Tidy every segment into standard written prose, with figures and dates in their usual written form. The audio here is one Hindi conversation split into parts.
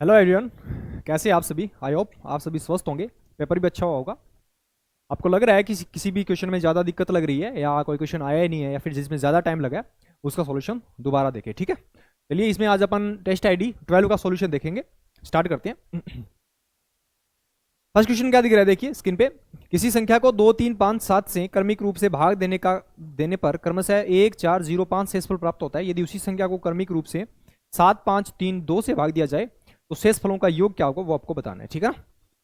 हेलो एवरीवन, कैसे हैं आप सभी। आई होप आप सभी स्वस्थ होंगे, पेपर भी अच्छा हुआ होगा। आपको लग रहा है कि किसी भी क्वेश्चन में ज़्यादा दिक्कत लग रही है या कोई क्वेश्चन आया ही नहीं है या फिर जिसमें ज़्यादा टाइम लगा है, उसका सॉल्यूशन दोबारा देखें, ठीक है। चलिए इसमें आज अपन टेस्ट आईडी 12 का सॉल्यूशन देखेंगे। स्टार्ट करते हैं। फर्स्ट क्वेश्चन क्या दिख रहा है, देखिए स्क्रीन पे। किसी संख्या को 2, 3, 5, 7 से क्रमिक रूप से भाग देने पर क्रमशः 1, 4, 0, 5 शेषफल प्राप्त होता है। यदि उसी संख्या को क्रमिक रूप से 7, 5, 3, 2 से भाग दिया जाए तो शेष फलों का योग क्या होगा वो आपको बताना है, ठीक है ना।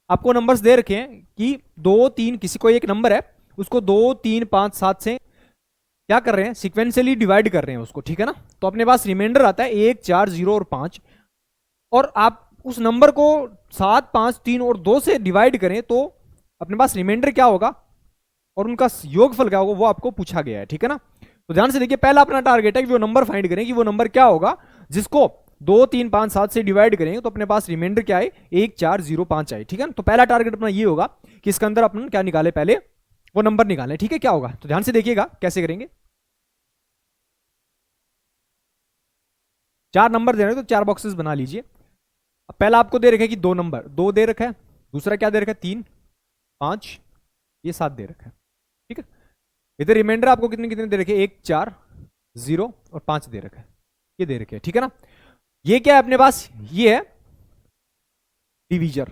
आपको नंबर्स दे रखे हैं कि 2, 3, किसी को एक नंबर है उसको 2, 3, 5, 7 से क्या कर रहे हैं, सिक्वेंशियली डिवाइड कर रहे हैं उसको, ठीक है ना। तो अपने पास रिमाइंडर आता है 1, 4, 0 और 5, और आप उस नंबर को 7, 5, 3 और 2 से डिवाइड करें तो अपने पास रिमाइंडर क्या होगा और उनका योगफल क्या होगा वो आपको पूछा गया है, ठीक है ना। तो ध्यान से देखिए, पहला अपना टारगेट है कि वो नंबर फाइंड करें कि वो नंबर क्या होगा जिसको 2, 3, 5, 7 से डिवाइड करेंगे तो अपने पास रिमाइंडर क्या है, 1, 4, 0, 5 आए, ठीक है ना। तो पहला टारगेट अपना ये होगा कि इसके अंदर अपन क्या निकाले, पहले वो नंबर निकालें, ठीक है। क्या होगा तो ध्यान से देखिएगा कैसे करेंगे। 4 नंबर दे रहे हैं तो 4 बॉक्सेस बना लीजिए। अब पहला आपको दे रखा है कि 2 नंबर, 2 दे रखा है। दूसरा क्या दे रखा है, 3, 5, ये 7 दे रखा है, ठीक है। इधर रिमाइंडर आपको कितने कितने दे रखे हैं, 1, 4, 0 और 5 दे रखा है, ये दे रखे हैं, ठीक है ना। ये क्या है अपने पास, ये है डिवीजर,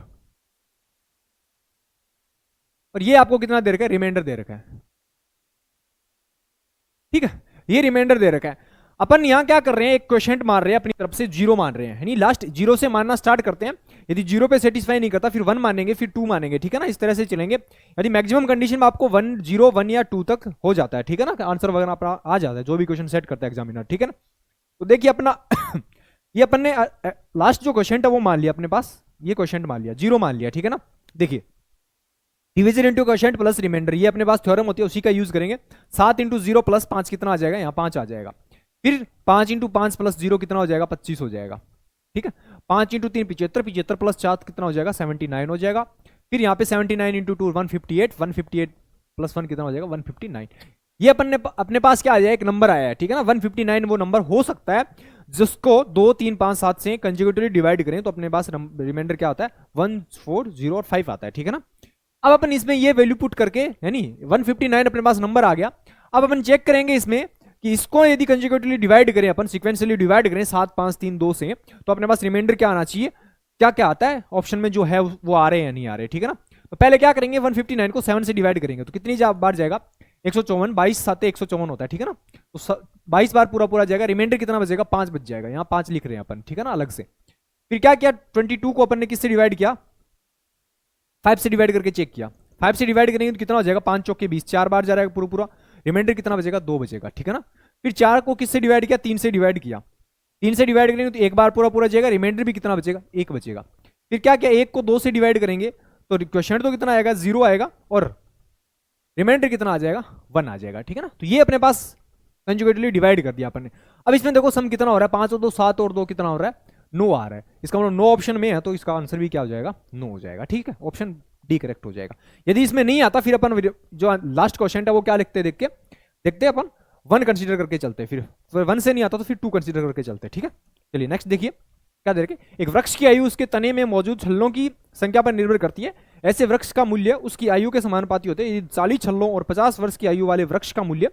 और ये आपको कितना दे रखा है, रिमाइंडर दे रखा है, ठीक है। ये रिमाइंडर दे रखा है। अपन यहां क्या कर रहे हैं, एक क्वेश्चन मार रहे हैं अपनी तरफ से, जीरो मान रहे हैं, यानी लास्ट जीरो से मानना स्टार्ट करते हैं। यदि जीरो पे सेटिस्फाई नहीं करता फिर 1 मानेंगे, फिर 2 मानेंगे, ठीक है ना। इस तरह से चलेंगे। यदि मैक्सिमम कंडीशन में आपको 1, 0, 1 या 2 तक हो जाता है, ठीक है ना, आंसर वगैरह अपना आ जाता है जो भी क्वेश्चन सेट करता है एग्जामिनर, ठीक है ना। तो देखिए अपना ये अपन ने लास्ट जो क्वेश्चन था वो मान लिया अपने पास, ये क्वेश्चन मान लिया, जीरो मान लिया, ठीक है ना। देखिए division into question plus remainder, ये अपने पास थ्योरम होती है, उसी का यूज करेंगे। 7 इंटू 0 प्लस 5 कितना आ जाएगा, यहाँ 5 आ जाएगा। फिर 5 इंटू 5 प्लस 0 कितना हो जाएगा, 25 हो जाएगा, ठीक है। 5 इंटू 3 75, 75 प्लस 4 कितना हो जाएगा, 79 हो जाएगा। फिर यहाँ पे 79 इंटू 2 158, 158 प्लस 1 कितना हो जाएगा, 159। ये अपन ने अपने पास क्या आ जाएगा, एक नंबर आया है, ठीक है ना। 159 वो नंबर हो सकता है जिसको 2, 3, 5, 7 से कंसेक्यूटिवली डिवाइड करें तो अपने पास रिमाइंडर क्या होता है, 1, 4, 0 और 5 आता है, ठीक है ना। अब अपन इसमें ये वैल्यू पुट करके, यानी 159 अपने पास नंबर आ गया। अब अपन चेक करेंगे इसमें कि इसको यदि कंसेक्यूटिवली डिवाइड करें, अपन सीक्वेंशियली डिवाइड करें 7, 5, 3, 2 से, तो अपने पास रिमाइंडर क्या आना चाहिए, क्या क्या आता है ऑप्शन में जो है वो आ रहे हैं या नहीं आ रहे, ठीक है ना। तो पहले क्या करेंगे, 159 को 7 से डिवाइड करेंगे तो कितनी बार जाएगा, 154, 22 7 154 होता है, ठीक है ना। तो 22 बार पूरा पूरा जाएगा, रिमाइंडर कितना बचेगा, 5 बच जाएगा, यहाँ 5 लिख रहे हैं अपन, ठीक है ना, अलग से। फिर क्या किया, 22 को अपन ने किससे डिवाइड किया, 5 से डिवाइड करके चेक किया। 5 से डिवाइड करेंगे तो कितना हो जाएगा, 5 चौक के 20, 4 बार जा रहा है पूरा पूरा, रिमाइंडर कितना बचेगा, 2 बचेगा, ठीक है ना। फिर 4 को किससे डिवाइड किया, 3 से डिवाइड किया। 3 से डिवाइड करेंगे तो एक बार पूरा पूरा जाएगा, रिमाइंडर भी कितना बचेगा, 1 बचेगा। फिर क्या किया, 1 को 2 से डिवाइड करेंगे तो क्वेश्चन तो कितना आएगा, 0 आएगा, और रिमाइंडर कितना आ जाएगा, 1 आ जाएगा, ठीक है ना। तो ये अपने पास कंजुगेटिवली डिवाइड कर दिया अपन ने। अब इसमें देखो सम कितना हो रहा है, 5 और 2 7 और 2 कितना हो रहा है, 9 आ रहा है। इसका मतलब 9 ऑप्शन में है तो इसका आंसर भी क्या हो जाएगा, 9 हो जाएगा, ठीक है। ऑप्शन डी करेक्ट हो जाएगा। यदि इसमें नहीं आता फिर अपन जो लास्ट क्वेश्चन है वो क्या लिखते हैं, देखते हैं अपन 1 कंसीडर करके चलते हैं, फिर 1 से नहीं आता तो फिर 2 कंसीडर करके चलते हैं, ठीक है। चलिए नेक्स्ट देखिए क्या दे रखे, एक वृक्ष की आयु उसके तने में मौजूद छल्लों की संख्या पर निर्भर करती है। ऐसे वृक्ष का मूल्य उसकी आयु के समानुपाती होते हैं। 40 छल्लों और 50 वर्ष की आयु वाले वृक्ष का मूल्य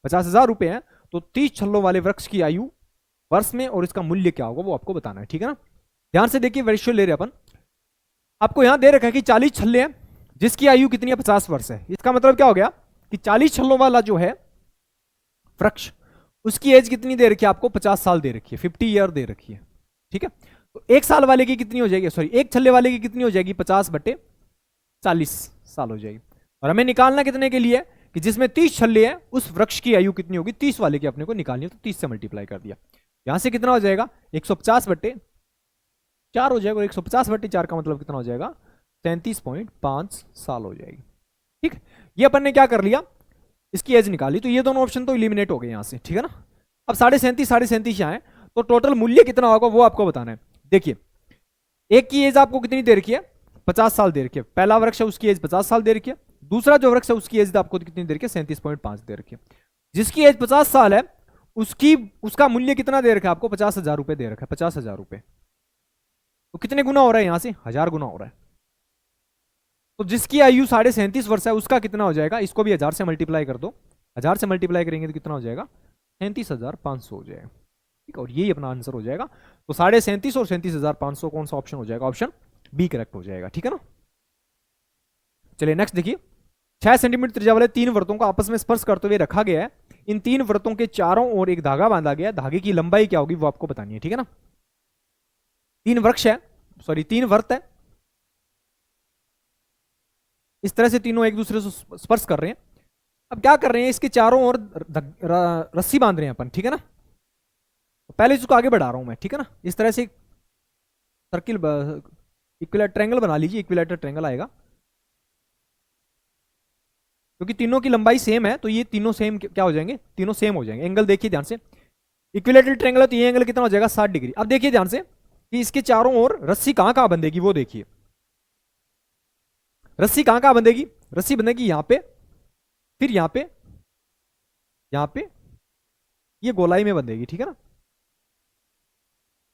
50,000 रुपए है, तो 30 छल्लों वाले वृक्ष की आयु वर्ष में और इसका मूल्य क्या होगा वो आपको बताना है, ठीक है ना। ध्यान से देखिए, रेशियो ले रहे अपन, आपको यहां दे रखा है कि 40 छल्ले हैं जिसकी आयु कितनी है, 50 वर्ष है। इसका मतलब क्या हो गया कि 40 छल्लों वाला जो है वृक्ष, उसकी एज कितनी दे रखी है आपको, 50 साल दे रखी है, 50 ईयर दे रखी है, ठीक है। तो 1 साल वाले की कितनी हो जाएगी, सॉरी 1 छल्ले वाले की कितनी हो जाएगी, 50/40 साल हो जाएगी। और हमें निकालना कितने के लिए, कि जिसमें 30 छल्ले हैं उस वृक्ष की आयु कितनी होगी, 30 वाले की अपने को निकालनी है, तो 30 से मल्टीप्लाई कर दिया। यहां से कितना हो जाएगा, 150/4 हो जाएगा, और 150/4 का मतलब कितना हो जाएगा, 33.5 साल हो जाएगी, ठीक। ये अपन ने क्या कर लिया, इसकी एज निकाली, तो ये दोनों ऑप्शन तो इलिमिनेट हो गए यहां से, ठीक है ना। अब 37.5 आए तो टोटल मूल्य कितना होगा वो आपको बताना है। देखिए एक की एज आपको कितनी दे रखी है, 50 साल दे रखी है, पहला वृक्ष है उसकी एज 50 साल दे रखी है। दूसरा जो वृक्ष है उसकी एज आपको कितनी दे रखी है, 37.5 दे रखी है। जिसकी एज 50 साल है उसका मूल्य कितना दे रखा है आपको, 50,000 रुपए दे रखा है, 50,000 रुपए। तो कितने गुना हो रहा है यहां से, 1000 गुना हो रहा है। तो जिसकी आयु 37.5 वर्ष है उसका कितना हो जाएगा, इसको भी 1000 से मल्टीप्लाई कर दो, 1000 से मल्टीप्लाई करेंगे तो कितना हो जाएगा, 37,500 हो जाएगा। ठीक है, और यही अपना आंसर हो जाएगा। तो 37.5 और 37,500 कौन सा ऑप्शन हो जाएगा, ऑप्शन बी करेक्ट हो जाएगा। ठीक है ना। चलिए नेक्स्ट देखिए, 6 सेंटीमीटर त्रिज्या वाले 3 वृत्तों को आपस में स्पर्श करते हुए रखा गया है। इन 3 वृत्तों के चारों ओर एक धागा बांधा गया है, धागे की लंबाई क्या होगी वो आपको बतानी है। ठीक है ना। 3 वृक्ष है, सॉरी 3 वृत्त है, इस तरह से तीनों एक दूसरे से स्पर्श कर रहे हैं। अब क्या कर रहे हैं, इसके चारों ओर रस्सी बांध रहे हैं अपन। ठीक है ना। पहले इसको आगे बढ़ा रहा हूं मैं। ठीक है ना। इस तरह से सर्किल इक्विलैटर ट्रायंगल बना लीजिए, इक्विलैटर ट्रायंगल आएगा। क्योंकि तीनों की लंबाई सेम है तो ये तीनों सेम क्या हो जाएंगे, तीनों सेम हो जाएंगे। एंगल देखिए ध्यान से, इक्विलैटरल ट्रायंगल है तो ये एंगल कितना हो जाएगा, 60 डिग्री। अब देखिए ध्यान से कि इसके चारों ओर रस्सी कहां कहां बंधेगी वो देखिए। रस्सी कहां कहां बंधेगी, रस्सी बंधेगी यहां पे, फिर यहां पे, यहां पे, ये गोलाई में बंधेगी। ठीक है ना,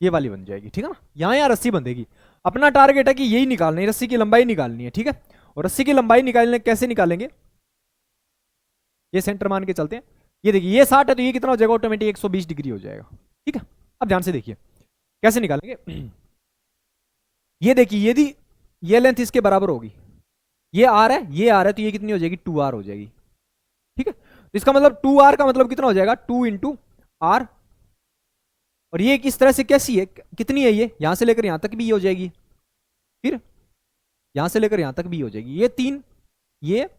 ये वाली बन जाएगी। ठीक है ना, यहां रस्सी बंधेगी। अपना टारगेट है कि यही निकालनी है, रस्सी की लंबाई निकालनी है। ठीक है, और रस्सी की लंबाई निकालने कैसे निकालेंगे, ये सेंटर मान के चलते हैं। ये देखिए ये 60 है तो ये कितना हो जाएगा, ऑटोमेटिक 120 डिग्री हो जाएगा। ठीक है, अब ध्यान से देखिए कैसे निकालेंगे। ये देखिए यदि ये लेंथ इसके बराबर होगी, ये आर है, ये आर है, तो ये कितनी हो जाएगी, 2r हो जाएगी। ठीक है, तो इसका मतलब 2r का मतलब कितना हो जाएगा, 2 इंटू आर। और ये किस तरह से कैसी है, कितनी है, ये यहां से लेकर यहां तक भी हो जाएगी, फिर यहां से लेकर यहां तक भी हो जाएगी। ये 3, ये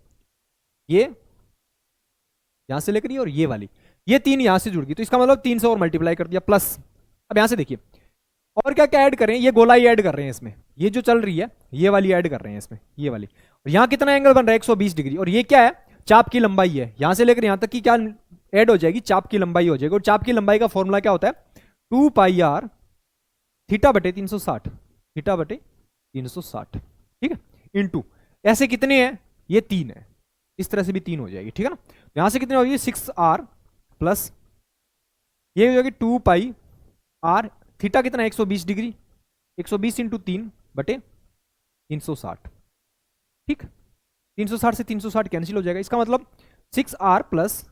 यहां से लेकर ये और ये वाली, ये 3 यहां से जुड़ गई, तो इसका मतलब 3 से और मल्टीप्लाई कर दिया प्लस। अब यहां से देखिए और क्या क्या ऐड करें, ये गोलाई ऐड कर रहे हैं इसमें, ये जो चल रही है ये वाली ऐड कर रहे हैं इसमें, ये वाली। और यहां कितना एंगल बन रहा है, 120 डिग्री। और ये क्या है, चाप की लंबाई है, यहां से लेकर यहां तक की क्या ऐड हो जाएगी, चाप की लंबाई हो जाएगी। और चाप की लंबाई का फॉर्मूला क्या होता है, 2 पाई आर थीटा बटे 360, थीटा बटे 360। ठीक है, इंटू ऐसे कितने हैं, ये 3 है, इस तरह से भी 3 हो जाएगी। ठीक है ना, यहां से कितने हो जाएगी, 6r प्लस ये हो जाएगी 2 पाई आर, थीटा कितना है 120 डिग्री, 120 इंटू 3 बटे 360। ठीक, 360 से 360 कैंसिल हो जाएगा, इसका मतलब 6r प्लस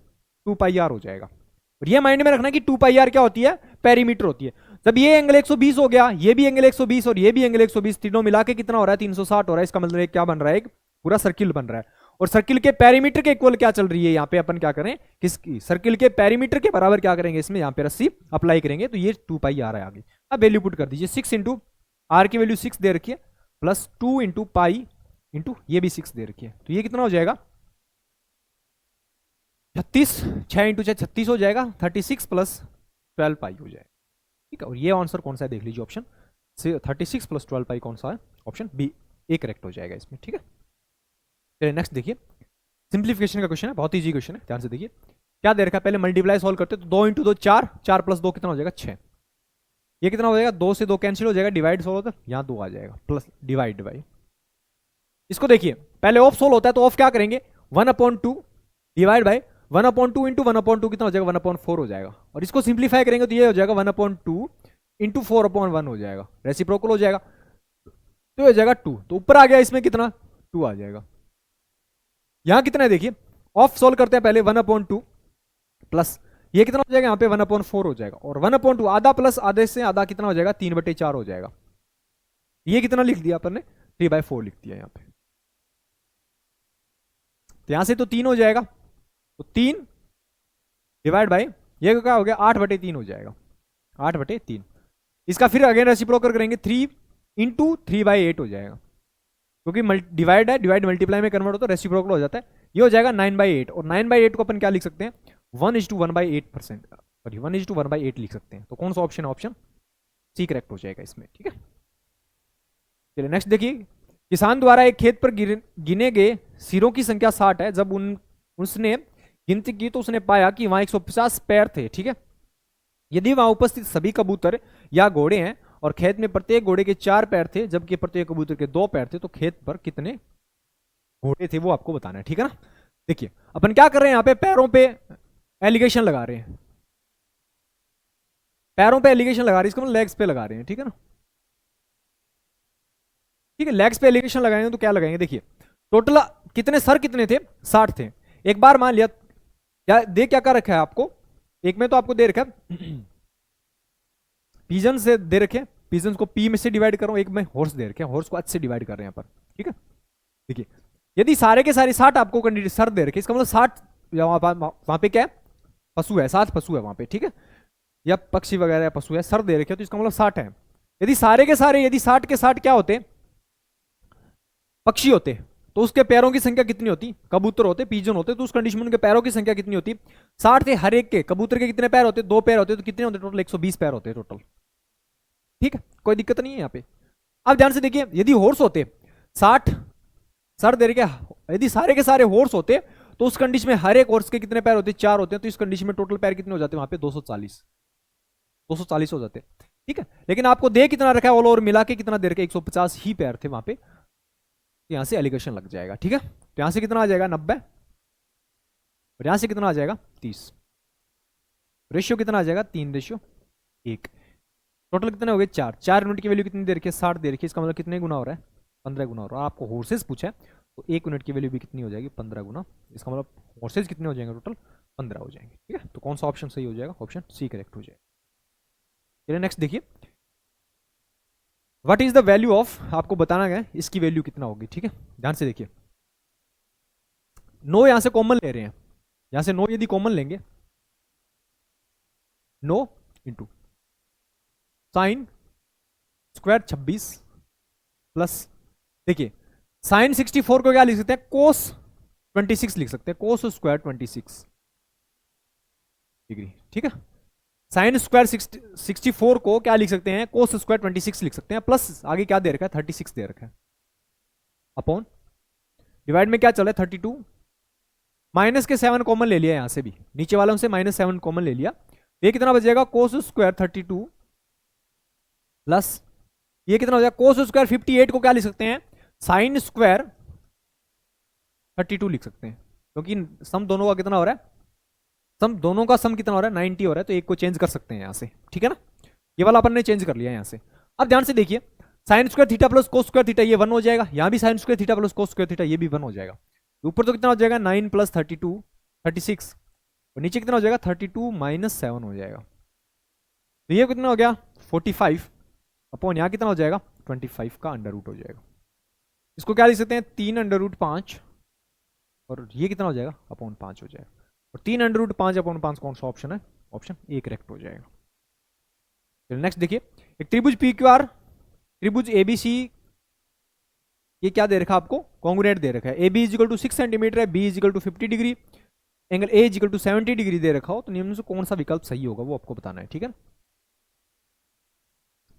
2 पाई आर हो जाएगा। और ये माइंड में रखना कि 2 पाई आर क्या होती है, पेरीमीटर होती है। जब ये एंगल 120 हो गया, ये भी एंगल 120 और ये भी एंगल 120, तीनों मिला के कितना हो रहा है, 360 हो रहा है। इसका मतलब क्या बन रहा है, एक पूरा सर्किल बन रहा है। और सर्किल के पेरीमीटर के इक्वल क्या चल रही है, यहाँ पे अपन क्या करें, किसकी, सर्किल के पेरीमीटर के बराबर क्या करेंगे, इसमें यहाँ पे रस्सी अप्लाई करेंगे, तो ये 2 पाई आर है आगे। अब वैल्यू पुट कर दीजिए, 6 इंटू आर की वैल्यू 6 दे रखी है, प्लस 2 इंटू पाई इंटू ये भी 6 दे रखी है, तो ये कितना हो जाएगा 36, 6 इंटू 6 36 हो जाएगा, 36 प्लस 12 पाई हो जाएगा। ठीक है, और ये आंसर कौन सा है देख लीजिए, ऑप्शन 36 प्लस 12 पाई कौन सा है, ऑप्शन बी ए करेक्ट हो जाएगा इसमें। ठीक है, चलिए नेक्स्ट देखिए, सिंप्लीफिकेशन का क्वेश्चन है, बहुत ईजी क्वेश्चन है, ध्यान से देखिए। क्या दे रखा है, पहले मल्टीप्लाई सॉल्व करते तो 2 इंटू 2 4, 4 प्लस 2 कितना हो जाएगा 6। ये कितना हो जाएगा, 2 से 2 कैंसिल हो जाएगा, डिवाइड सॉल्व होता है, यहाँ 2 आ जाएगा, प्लस डिवाइड बाई। इसको देखिए पहले ऑफ सोल्व होता है तो ऑफ क्या करेंगे, 1/2 डिवाइड बाई 1/2 इंटू 1/2 कितना हो जाएगा, 1/4 हो जाएगा। और इसको सिंप्लीफाई करेंगे तो ये हो जाएगा 1/2 इंटू 4/1 हो जाएगा, रेसिप्रोकल हो जाएगा, तो हो जाएगा 2। तो ऊपर आ गया इसमें कितना, 2 आ जाएगा। यहां कितना है देखिए, ऑफ सोल्व करते हैं पहले, 1/2 प्लस ये कितना हो जाएगा, यहाँ पे 1/4 हो जाएगा। और 1/2 आधा प्लस आधे से आधा कितना हो जाएगा, 3/4 हो जाएगा। ये कितना लिख दिया अपन ने, 3/4 लिख दिया यहाँ पे। तो यहां से तो 3 हो जाएगा, तो 3 डिवाइड बाई ये क्या हो गया, 8/3 हो जाएगा, 8/3। इसका फिर अगेन रेसिप्रोकल करेंगे, 3 इंटू 3/8 हो जाएगा, क्योंकि डिवाइड है, डिवाइड मल्टीप्लाई में कन्वर्ट होता है, रेसिप्रोकल हो जाता है। ये हो जाएगा 9/8। और 9/8 को अपन क्या लिख सकते हैं, 1:1/8%, सॉरी 1:1/8 लिख सकते हैं। तो कौन सा ऑप्शन है, ऑप्शन सी करेक्ट हो जाएगा इसमें। ठीक है, चलिए नेक्स्ट देखिए, किसान द्वारा एक खेत पर गिने गए सिरों की संख्या 60 है। जब उसने गिनती की तो उसने पाया कि वहां 150 पैर थे। ठीक है, यदि वहां उपस्थित सभी कबूतर या घोड़े हैं और खेत में प्रत्येक घोड़े के 4 पैर थे जबकि प्रत्येक कबूतर के 2 पैर थे, तो खेत पर कितने घोड़े थे वो आपको बताना है। ठीक है ना, देखिए अपन क्या कर रहे हैं, यहां पे पैरों पे एलिगेशन लगा रहे हैं, पैरों पे एलिगेशन लगा रहे हैं, इसको मतलब लेग्स पे लगा रहे हैं। ठीक है ना, ठीक है, लेग्स पे एलिगेशन लगाएंगे तो क्या लगाएंगे, देखिए टोटल कितने सर कितने थे, 60 थे। एक बार मान लिया, क्या दे क्या कर रखा है आपको, एक में तो आपको दे रखा है पिजन से दे रखे, पिजन को पी में से डिवाइड कर रहा हूं, एक में हॉर्स दे रखे, हॉर्स को अच्छे से डिवाइड कर रहे हैं यहाँ पर, ठीक है। देखिए यदि सारे के सारे 60 आपको कैंडिडेट सर दे रखे, इसका मतलब 60 वहां पे क्या है, पशु है, 7 पशु है वहां पे, ठीक है, या पक्षी वगैरह या पशु है, सर दे रखे तो इसका मतलब 60 है। यदि सारे के सारे, यदि 60 के 60 क्या होते, पक्षी होते, तो उसके पैरों की संख्या कितनी होती, कबूतर होते, पीजन होते, तो उस कंडीशन में उनके पैरों की संख्या कितनी होती, 60 थे हर एक के। कबूतर के कितने पैर होते, 2 पैर होते, तो कितने होते टोटल, 120 पैर होते टोटल, ठीक है, कोई दिक्कत नहीं है यहाँ पे। अब ध्यान से देखिए, यदि हॉर्स होते 60 सर दे रखे, यदि सारे के सारे हॉर्स होते तो उस कंडीशन में हर एक हॉर्स के कितने पैर होते, 4 होते हैं, तो इस कंडीशन में टोटल पैर कितने हो जाते, वहां पे 240 हो जाते, ठीक है। लेकिन आपको दे कितना रखा है, ऑल ओवर मिला के कितना दे रखा है, 150 ही पैर थे वहां पे, यहां से एलिगेशन लग जाएगा, ठीक है। तो यहां से कितना आ जाएगा 90, और यहां से कितना आ जाएगा 30, रेशियो कितना आ जाएगा 3:1, टोटल कितने हो गए 4, 4 यूनिट की वैल्यू कितनी दे रखी है, 60 दे रखी है, इसका मतलब कितने गुना हो रहा है, 15 गुना हो रहा है। आपको हॉर्सेस पूछा है तो 1 यूनिट की वैल्यू भी कितनी हो जाएगी, 15 गुना, इसका मतलब हॉर्सेस कितने हो जाएंगे टोटल, 15 हो जाएंगे, ठीक है। तो कौन सा ऑप्शन सही हो जाएगा, ऑप्शन सी करेक्ट हो जाएगा। चलिए नेक्स्ट देखिए, what is the value of, आपको बताना है इसकी वैल्यू कितना होगी, ठीक है। ध्यान से देखिए, नो यहां से कॉमन ले रहे हैं, यहां से नो यदि कॉमन लेंगे, no into sine square 26 plus, देखिए साइन 64 को क्या लिख सकते हैं, कोस 26 लिख सकते हैं, कोस स्क्वायर 26 डिग्री, ठीक है। साइन स्क्वायर 64 को क्या लिख सकते हैं, कोस स्क्वायर 26 लिख सकते हैं, प्लस आगे क्या दे रखा है 36 दे रखा है, अपॉन डिवाइड में क्या चल रहा है 32, माइनस के 7 कॉमन ले लिया, यहां से भी नीचे वालों से -7 कॉमन ले लिया, ये कितना बचेगा कोस स्क्वायर 32 प्लस ये कितना हो जाएगा कोस स्क्वायर 58 को क्या लिख सकते हैं, साइन स्क्वायर 32 लिख सकते हैं, क्योंकि सम दोनों का कितना हो रहा है, सम दोनों का सम कितना हो रहा है 90 हो रहा है, तो एक को चेंज कर सकते हैं यहां से, ठीक है ना। ये वाला अपन ने चेंज कर लिया यहां से। अब ध्यान से देखिए, sign square theta plus cos square theta ये 1 हो जाएगा, यहां भी sign square theta plus cos square theta ये भी 1 हो जाएगा। ऊपर तो कितना हो जाएगा 9 प्लस 32 36, और नीचे कितना हो जाएगा 32 माइनस 7 हो जाएगा, तो ये कितना हो गया 45 अपॉन यहाँ कितना हो जाएगा 25 का अंडर रूट हो जाएगा। इसको क्या लिख सकते हैं 3 अंडर रूट 5, और ये कितना हो जाएगा अपॉन 5 हो जाएगा, और 3 अंडर रूट 5 अपॉन 5 कौन सा ऑप्शन है, ऑप्शन ए करेक्ट हो जाएगा। चलिए नेक्स्ट देखिए, एक त्रिभुज पी क्यू आर, त्रिभुज एबीसी, ये क्या दे रखा है आपको, कॉन्ग्रुएंट दे रखा है, A B is equal to 6 centimetre है, B is equal to 50 degree, angle A is equal to 70 degree दे रखा हो, तो निम्न से कौन सा विकल्प सही होगा वो आपको बताना है, ठीक है।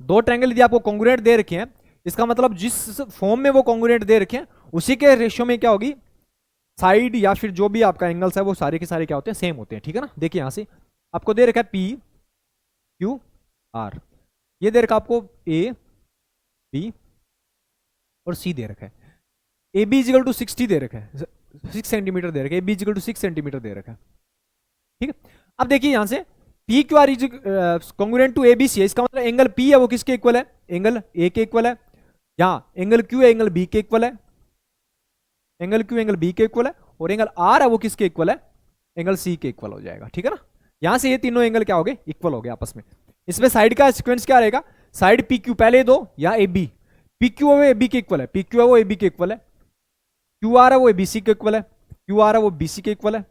दो ट्रायंगल यदि आपको कॉन्ग्रुएंट दे रखे हैं, इसका मतलब जिस फॉर्म में वो कॉन्ग्रुएंट दे रखे हैं उसी के रेशियो में क्या होगी, साइड या फिर जो भी आपका एंगल्स है वो सारे के सारे क्या होते हैं, सेम होते हैं, ठीक है ना। देखिए यहां से आपको दे रखा है पी क्यू आर, ये दे रखा आपको ए बी और सी दे रखा है, ए बी इजिकल टू 60 दे रखा है, 6 सेंटीमीटर दे रखा है, A B is equal to 6 centimetre दे रखा है, ठीक है। अब देखिए यहां से P Q R is congruent to A B C है, इसका मतलब एंगल पी है वो किसके इक्वल है, एंगल ए के इक्वल है, यहाँ एंगल क्यू है एंगल बी के इक्वल है, एंगल क्यू एंगल बी के इक्वल है, और एंगल आर है वो किसके इक्वल है, एंगल सी के इक्वल हो जाएगा, ठीक है ना। यहां से ये तीनों एंगल क्या हो गए, इक्वल हो गए आपस में। इसमें साइड का सीक्वेंस क्या रहेगा, साइड पी क्यू पहले दो या ए बी, पी क्यू है वो ए बी के इक्वल है, पी क्यू है वो ए बी के इक्वल है, क्यू आर है वो ए बी सी के इक्वल है, क्यू आर है वो बी सी के इक्वल है,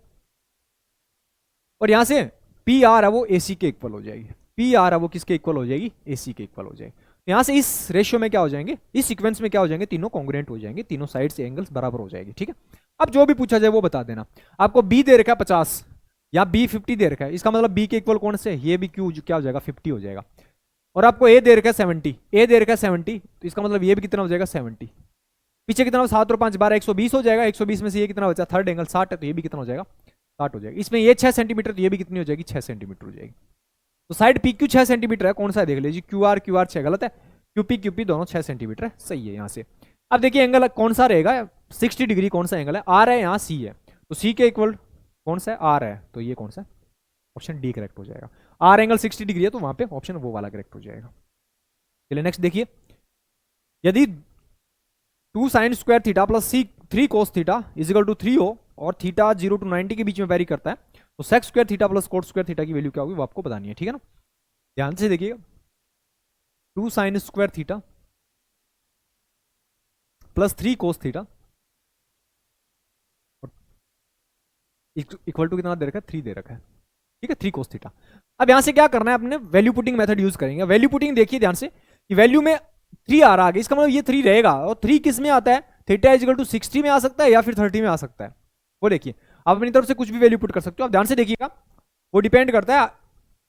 और यहां से पी आर है वो ए सी के इक्वल हो जाएगी, पी आर है वो किसके इक्वल हो जाएगी, ए सी के इक्वल हो जाएगी। यहां से इस रेशियो में क्या हो जाएंगे, इस सीक्वेंस में क्या हो जाएंगे, तीनों कॉन्ग्रुएंट हो जाएंगे, तीनों साइड से एंगल्स बराबर हो जाएगी, ठीक है। अब जो भी पूछा जाए वो बता देना। आपको बी दे रखा है 50 या बी 50 दे रखा है, इसका मतलब बी के इक्वल कौन से, ये भी क्यू क्या हो जाएगा 50 हो जाएगा, और आपको ए दे रखा है 70, ए दे रखा है 70, तो इसका मतलब ये भी कितना हो जाएगा 70, पीछे कितना 7 और 5 12 120 हो जाएगा, 120 में से ये कितना बचा, थर्ड एंगल 60 है, तो ये भी कितना हो जाएगा 60 हो जाएगा। इसमें ये 6 सेंटीमीटर, तो ये भी कितनी हो जाएगी 6 सेंटीमीटर हो जाएगी। तो साइड पी क्यू 6 सेंटीमीटर है, कौन सा है देख लीजिए, क्यू आर 6 गलत है, क्यू पी दोनों 6 सेंटीमीटर है, सही है। यहाँ से अब देखिए एंगल कौन सा रहेगा, 60 डिग्री कौन सा एंगल है, आर है, यहाँ सी है, तो सी के इक्वल कौन सा है, आर है, तो ये कौन सा ऑप्शन डी करेक्ट हो जाएगा। आर एंगल 60 डिग्री है तो वहां पे ऑप्शन वो वाला करेक्ट हो जाएगा। चलिए नेक्स्ट देखिए, यदि two sine square theta plus C 3 cos theta equal to 3 हो और थीटा 0 to 90 के बीच में वेरी करता है, तो sec square theta plus cot square theta की वैल्यू क्या होगी वो आपको बतानी है, ठीक है ना। ध्यान से देखिएगा, 2 sine square theta plus 3 cos theta equal to कितना दे रखा है, 3 दे रखा है, ठीक है, 3 कोस थीटा। अब यहां से क्या करना है, अपने वैल्यू पुटिंग मेथड यूज करेंगे। वैल्यू पुटिंग देखिए ध्यान से कि वैल्यू में 3 आ रहा है, इसका मतलब ये 3 रहेगा, और 3 किस में आता है, थीटा इजिकल टू 60 में आ सकता है या फिर 30 में आ सकता है, वो देखिए आप अपनी तरफ से कुछ भी वैल्यू पुट कर सकते हो। आप ध्यान से देखिएगा, वो डिपेंड करता है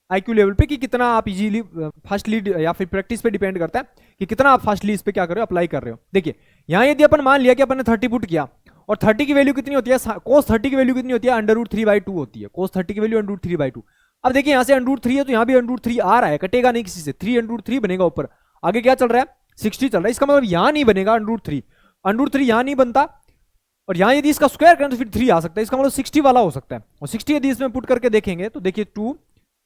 आईक्यू लेवल पे कि कितना आप इजीली फर्स्ट लीड या फिर प्रैक्टिस पे डिपेंड करता है कि कितना आप फर्स्ट लीड पे क्या कर रहे हो, अप्लाई कर रहे हो। देखिए यहां यदि अपन मान लिया कि अपन ने 30 पुट किया और 30 की वैल्यू कितनी होती है, कोस 30 की वैल्यू कितनी होती है, √3/2 होती है, कोस 30 की वैल्यू √3/2। अब देखिए यहां से √3 है तो यहां भी √3 आ रहा है, कटेगा नहीं किसी से, 3 √3 बनेगा ऊपर, आगे क्या चल रहा है 60 चल रहा है, इसका मतलब यहां नहीं बनेगा √3 यहां नहीं बनता, और यहां यदि इसका स्क्वायर करें तो फिर 3 आ सकता है, इसका मतलब 60 वाला हो सकता है, और 60 यदि इसमें पुट करके देखेंगे तो देखिए 2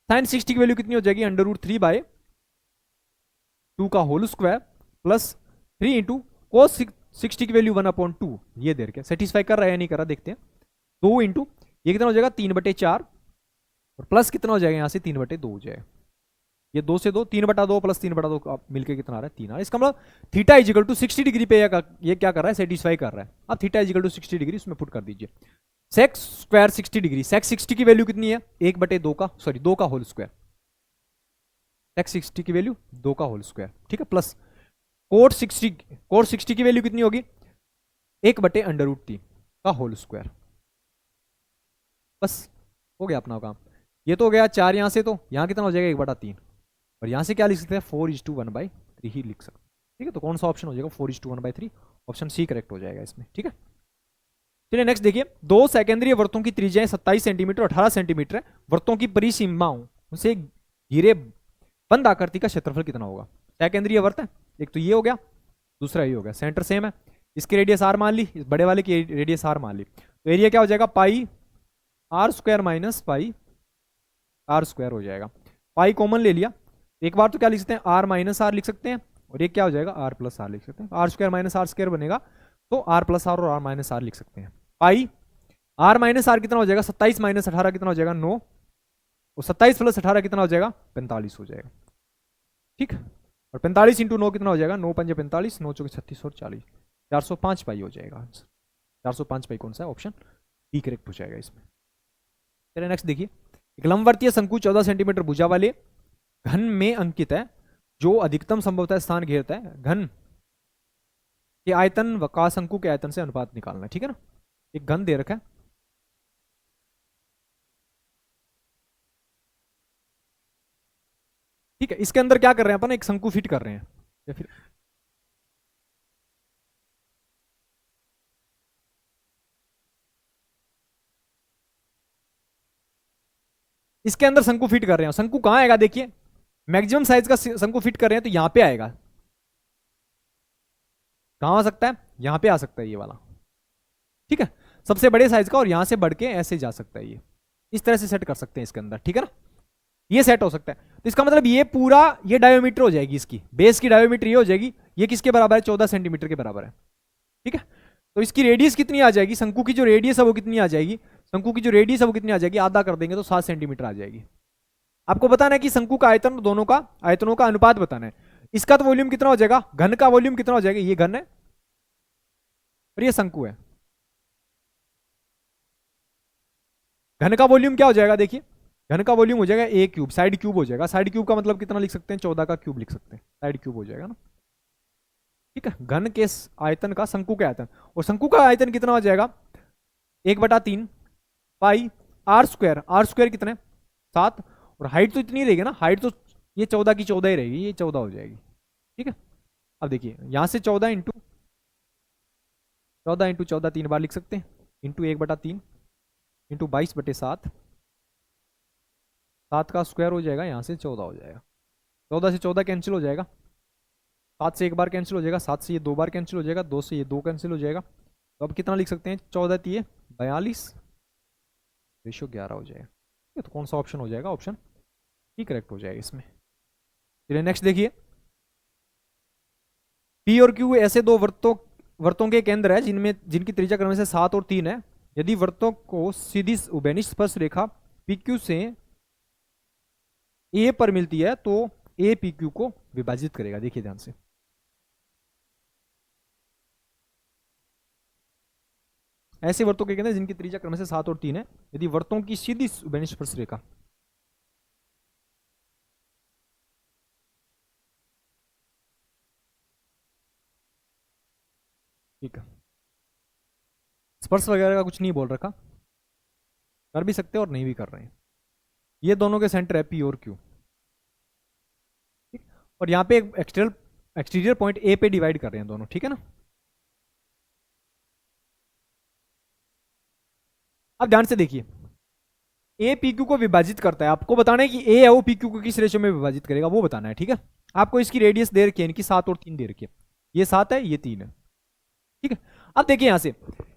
साइन 60 की वैल्यू कितनी हो जाएगी, √3/2 का whole square plus 3 into cos 60 की वैल्यू 1/2, ये देर के सेटिस्फाई कर रहा है या नहीं कर रहा देखते हैं। 2 इंटू ये कितना हो जाएगा 3/4 और प्लस कितना हो जाएगा यहां से 3/2 हो जाएगा, ये 2 से 2 3/2 प्लस 3/2 मिलकर कितना आ रहा है 3 आ रहा है, इसका मतलब थीटा इजिकल टू 60 डिग्री पे ये क्या कर रहा है, सेटिस्फाई कर रहा है। अब थीटा इजिकल टू 60 डिग्री उसमें पुट कर दीजिए, सेक स्क्वायर 60 डिग्री, सेक 60 की वैल्यू कितनी है 1/2 का, सॉरी 2 का होल स्क्वायर, सेक 60 की वैल्यू 2 का होल स्क्वायर, ठीक है, प्लस कोट 60 की वैल्यू कितनी होगी 1/√3 का होल स्क्वायर, बस हो गया अपना काम। ये तो हो गया 4 यहां से, तो यहां कितना हो जाएगा 1/3, और यहां से क्या लिख सकते हैं 4:1/3 ही लिख सकते हैं, ठीक है। तो कौन सा ऑप्शन हो जाएगा 4:1/3, ऑप्शन सी करेक्ट हो जाएगा इसमें, ठीक है। चलिए नेक्स्ट देखिए, दो सेकेंडरी वर्तों की त्रिज्याएं 27 सेंटीमीटर और 18 सेंटीमीटर है, वर्तों की परिसीमाओं से घिरे बंद आकृति का क्षेत्रफल कितना होगा। सेकेंडरी वर्त है, एक तो ये हो गया, दूसरा ये हो गया, सेंटर सेम है, इसकी रेडियस आर मान ली, इस बड़े वाले की रेडियस आर मान ली, तो एरिया क्या हो जाएगा pi R square minus pi R square हो जाएगा। पाई कॉमन ले लिया, एक बार तो क्या लिख सकते हैं आर माइनस आर लिख सकते हैं, और ये क्या हो जाएगा आर प्लस आर लिख सकते हैं, R square minus R square बनेगा, तो आर प्लस आर और आर माइनस आर लिख सकते हैं। पाई आर माइनस आर कितना हो जाएगा 27 माइनस 18 कितना हो जाएगा 9, और 27 प्लस 18 कितना हो जाएगा 45 हो जाएगा, ठीक। और 45 इंटू 9 कितना हो जाएगा 9 पंजे 45, 9 चौके 36 और 40, 405 पाई हो जाएगा आंसर। 405 पाई कौन सा है, ऑप्शन डी करेक्ट हो जाएगा इसमें। चलिए नेक्स्ट देखिए, एक लंबवर्तीय शंकु 14 सेंटीमीटर भुजा वाले घन में अंकित है, जो अधिकतम संभवतः स्थान घेरता है, घन के आयतन व का शंकु के आयतन से अनुपात निकालना है, ठीक है ना। एक घन दे रखा है, ठीक है, इसके अंदर क्या कर रहे हैं अपन, एक शंकु फिट कर रहे हैं, या फिर इसके अंदर शंकु फिट कर रहे हैं, शंकु कहां आएगा देखिए, मैक्सिमम साइज का शंकु फिट कर रहे हैं तो यहां पे आएगा, कहां आ सकता है यहां पे आ सकता है ये वाला, ठीक है, सबसे बड़े साइज का, और यहां से बढ़ के ऐसे जा सकता है, ये इस तरह से सेट कर सकते हैं इसके अंदर, ठीक है ना, ये सेट हो सकता है। तो इसका मतलब ये पूरा ये डायोमीटर हो जाएगी, इसकी बेस की डायोमीटर ये हो जाएगी, ये किसके बराबर है 14 सेंटीमीटर के बराबर है, ठीक है। तो इसकी रेडियस कितनी आ जाएगी, शंकु की जो रेडियस है वो कितनी आ जाएगी, शंकु की जो रेडियस है वो कितनी आ जाएगी, आधा कर देंगे तो 7 सेंटीमीटर आ जाएगी। आपको बताना है कि शंकु का आयतन, दोनों का आयतनों का अनुपात बताना है। इसका तो वॉल्यूम कितना हो जाएगा, घन का वॉल्यूम कितना हो जाएगा, ये घन है और ये शंकु है, घन का वॉल्यूम क्या हो जाएगा देखिए, घन का वॉल्यूम हो जाएगा ए क्यूब, साइड क्यूब हो जाएगा, साइड क्यूब का मतलब कितना लिख सकते हैं 14 का क्यूब लिख सकते हैं, साइड क्यूब हो जाएगा ना, ठीक है। घन के आयतन का शंकु के आयतन, और शंकु का आयतन कितना हो जाएगा 1/3 पाई आर स्क्वायर कितने 7, और हाइट तो इतनी रहेगी ना, हाइट तो ये 14 की 14 ही रहेगी, ये 14 हो जाएगी, ठीक है। अब देखिए यहां से 14 इंटू 14 3 बार लिख सकते हैं, इंटू 1/3 इंटू 22/7, 7 का स्क्वायर हो जाएगा, यहाँ से 14 हो जाएगा, 14 से 14 कैंसिल हो जाएगा, 7 से एक बार कैंसिल हो जाएगा, 7 से ये 2 बार कैंसिल हो जाएगा, 2 से ये 2 कैंसिल हो जाएगा, तो अब कितना लिख सकते हैं 14 3 42, रेशियो 11 हो जाएगा, तो कौन सा ऑप्शन हो जाएगा, ऑप्शन ही करेक्ट हो जाएगा इसमें। चलिए नेक्स्ट देखिए, पी और क्यू ऐसे दो वृत्तों वर्तों के केंद्र है जिनमें जिनकी त्रिज्या क्रम से 7 और 3 है। यदि वर्तों को सीधी उभयनिष्ठ स्पर्श रेखा PQ से A पर मिलती है तो A PQ को विभाजित करेगा। देखिए ध्यान से, ऐसे वर्तों के केंद्र जिनकी त्रिज्या क्रम से 7 और 3 है, यदि वर्तों की सीधी उभयनिष्ठ स्पर्श रेखा, ठीक है, स्पर्श वगैरह का कुछ नहीं बोल रखा, कर भी सकते हैं और नहीं भी कर रहे हैं। ये दोनों के सेंटर है P और Q, ठीक, और यहाँ पे एक एक्सटीरियर पॉइंट A पे डिवाइड कर रहे हैं दोनों, ठीक है ना। अब ध्यान से देखिए, A PQ को विभाजित करता है, आपको बताना है कि A है वो PQ को किस रेशियो में विभाजित करेगा वो बताना है, ठीक है। आपको इसकी रेडियस दे रखी है, इनकी 7 और 3 दे रखी है, ये 7 है ये 3 है, ठीक है। अब देखिए यहां से,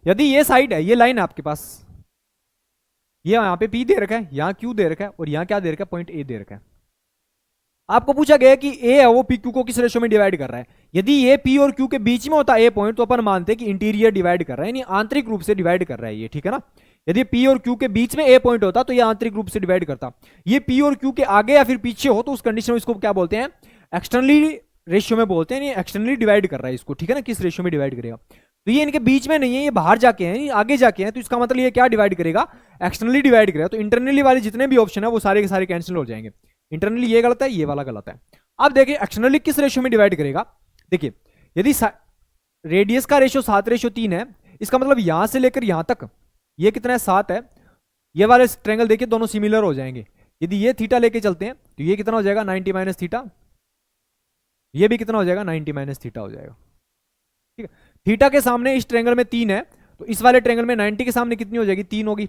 यदि ये साइड है, ये लाइन है आपके पास, ये यहां पे P दे रखा है, यहां Q दे रखा है और यहां क्या दे रखा है, पॉइंट A दे रखा है। आपको पूछा गया कि A है वो PQ को किस रेशियो में डिवाइड कर रहा है। यदि ये P और Q के बीच में होता A पॉइंट तो अपन मानते हैं कि इंटीरियर डिवाइड कर रहा है, यानी आंतरिक रूप से डिवाइड कर रहा है ये, ठीक है ना। यदि P और Q के बीच में A पॉइंट होता तो ये आंतरिक रूप से डिवाइड करता। ये P और Q के आगे या फिर पीछे हो तो उस कंडीशन में इसको क्या बोलते हैं, एक्सटर्नली रेशियो में बोलते हैं, एक्सटर्नली डिवाइड कर रहा है इसको, ठीक है ना, किस रेशियो में डिवाइड करेगा। तो ये इनके बीच में नहीं है, ये बाहर जाके हैं, आगे जाके हैं, तो इसका मतलब ये क्या डिवाइड करेगा, एक्सटर्नली डिवाइड करेगा। तो इंटरनली वाले जितने भी ऑप्शन है वो सारे के सारे कैंसिल हो जाएंगे। इंटरनली ये गलत है, ये वाला गलत है। अब देखिए एक्सटर्नली किस रेशियो में डिवाइड करेगा। देखिए यदि रेडियस का रेशियो 7:3 है, इसका मतलब यहां से लेकर यहां तक ये कितना है, 7 है। ये वाले ट्रायंगल देखिए दोनों सिमिलर हो जाएंगे। यदि ये थीटा लेके चलते हैं तो ये कितना हो जाएगा, 90 माइनस थीटा, ये भी कितना हो जाएगा, 90 माइनस थीटा हो जाएगा, ठीक है। थीटा के सामने इस ट्रायंगल में 3 है, तो इस वाले ट्रायंगल में 90 के सामने कितनी हो जाएगी, 3 होगी।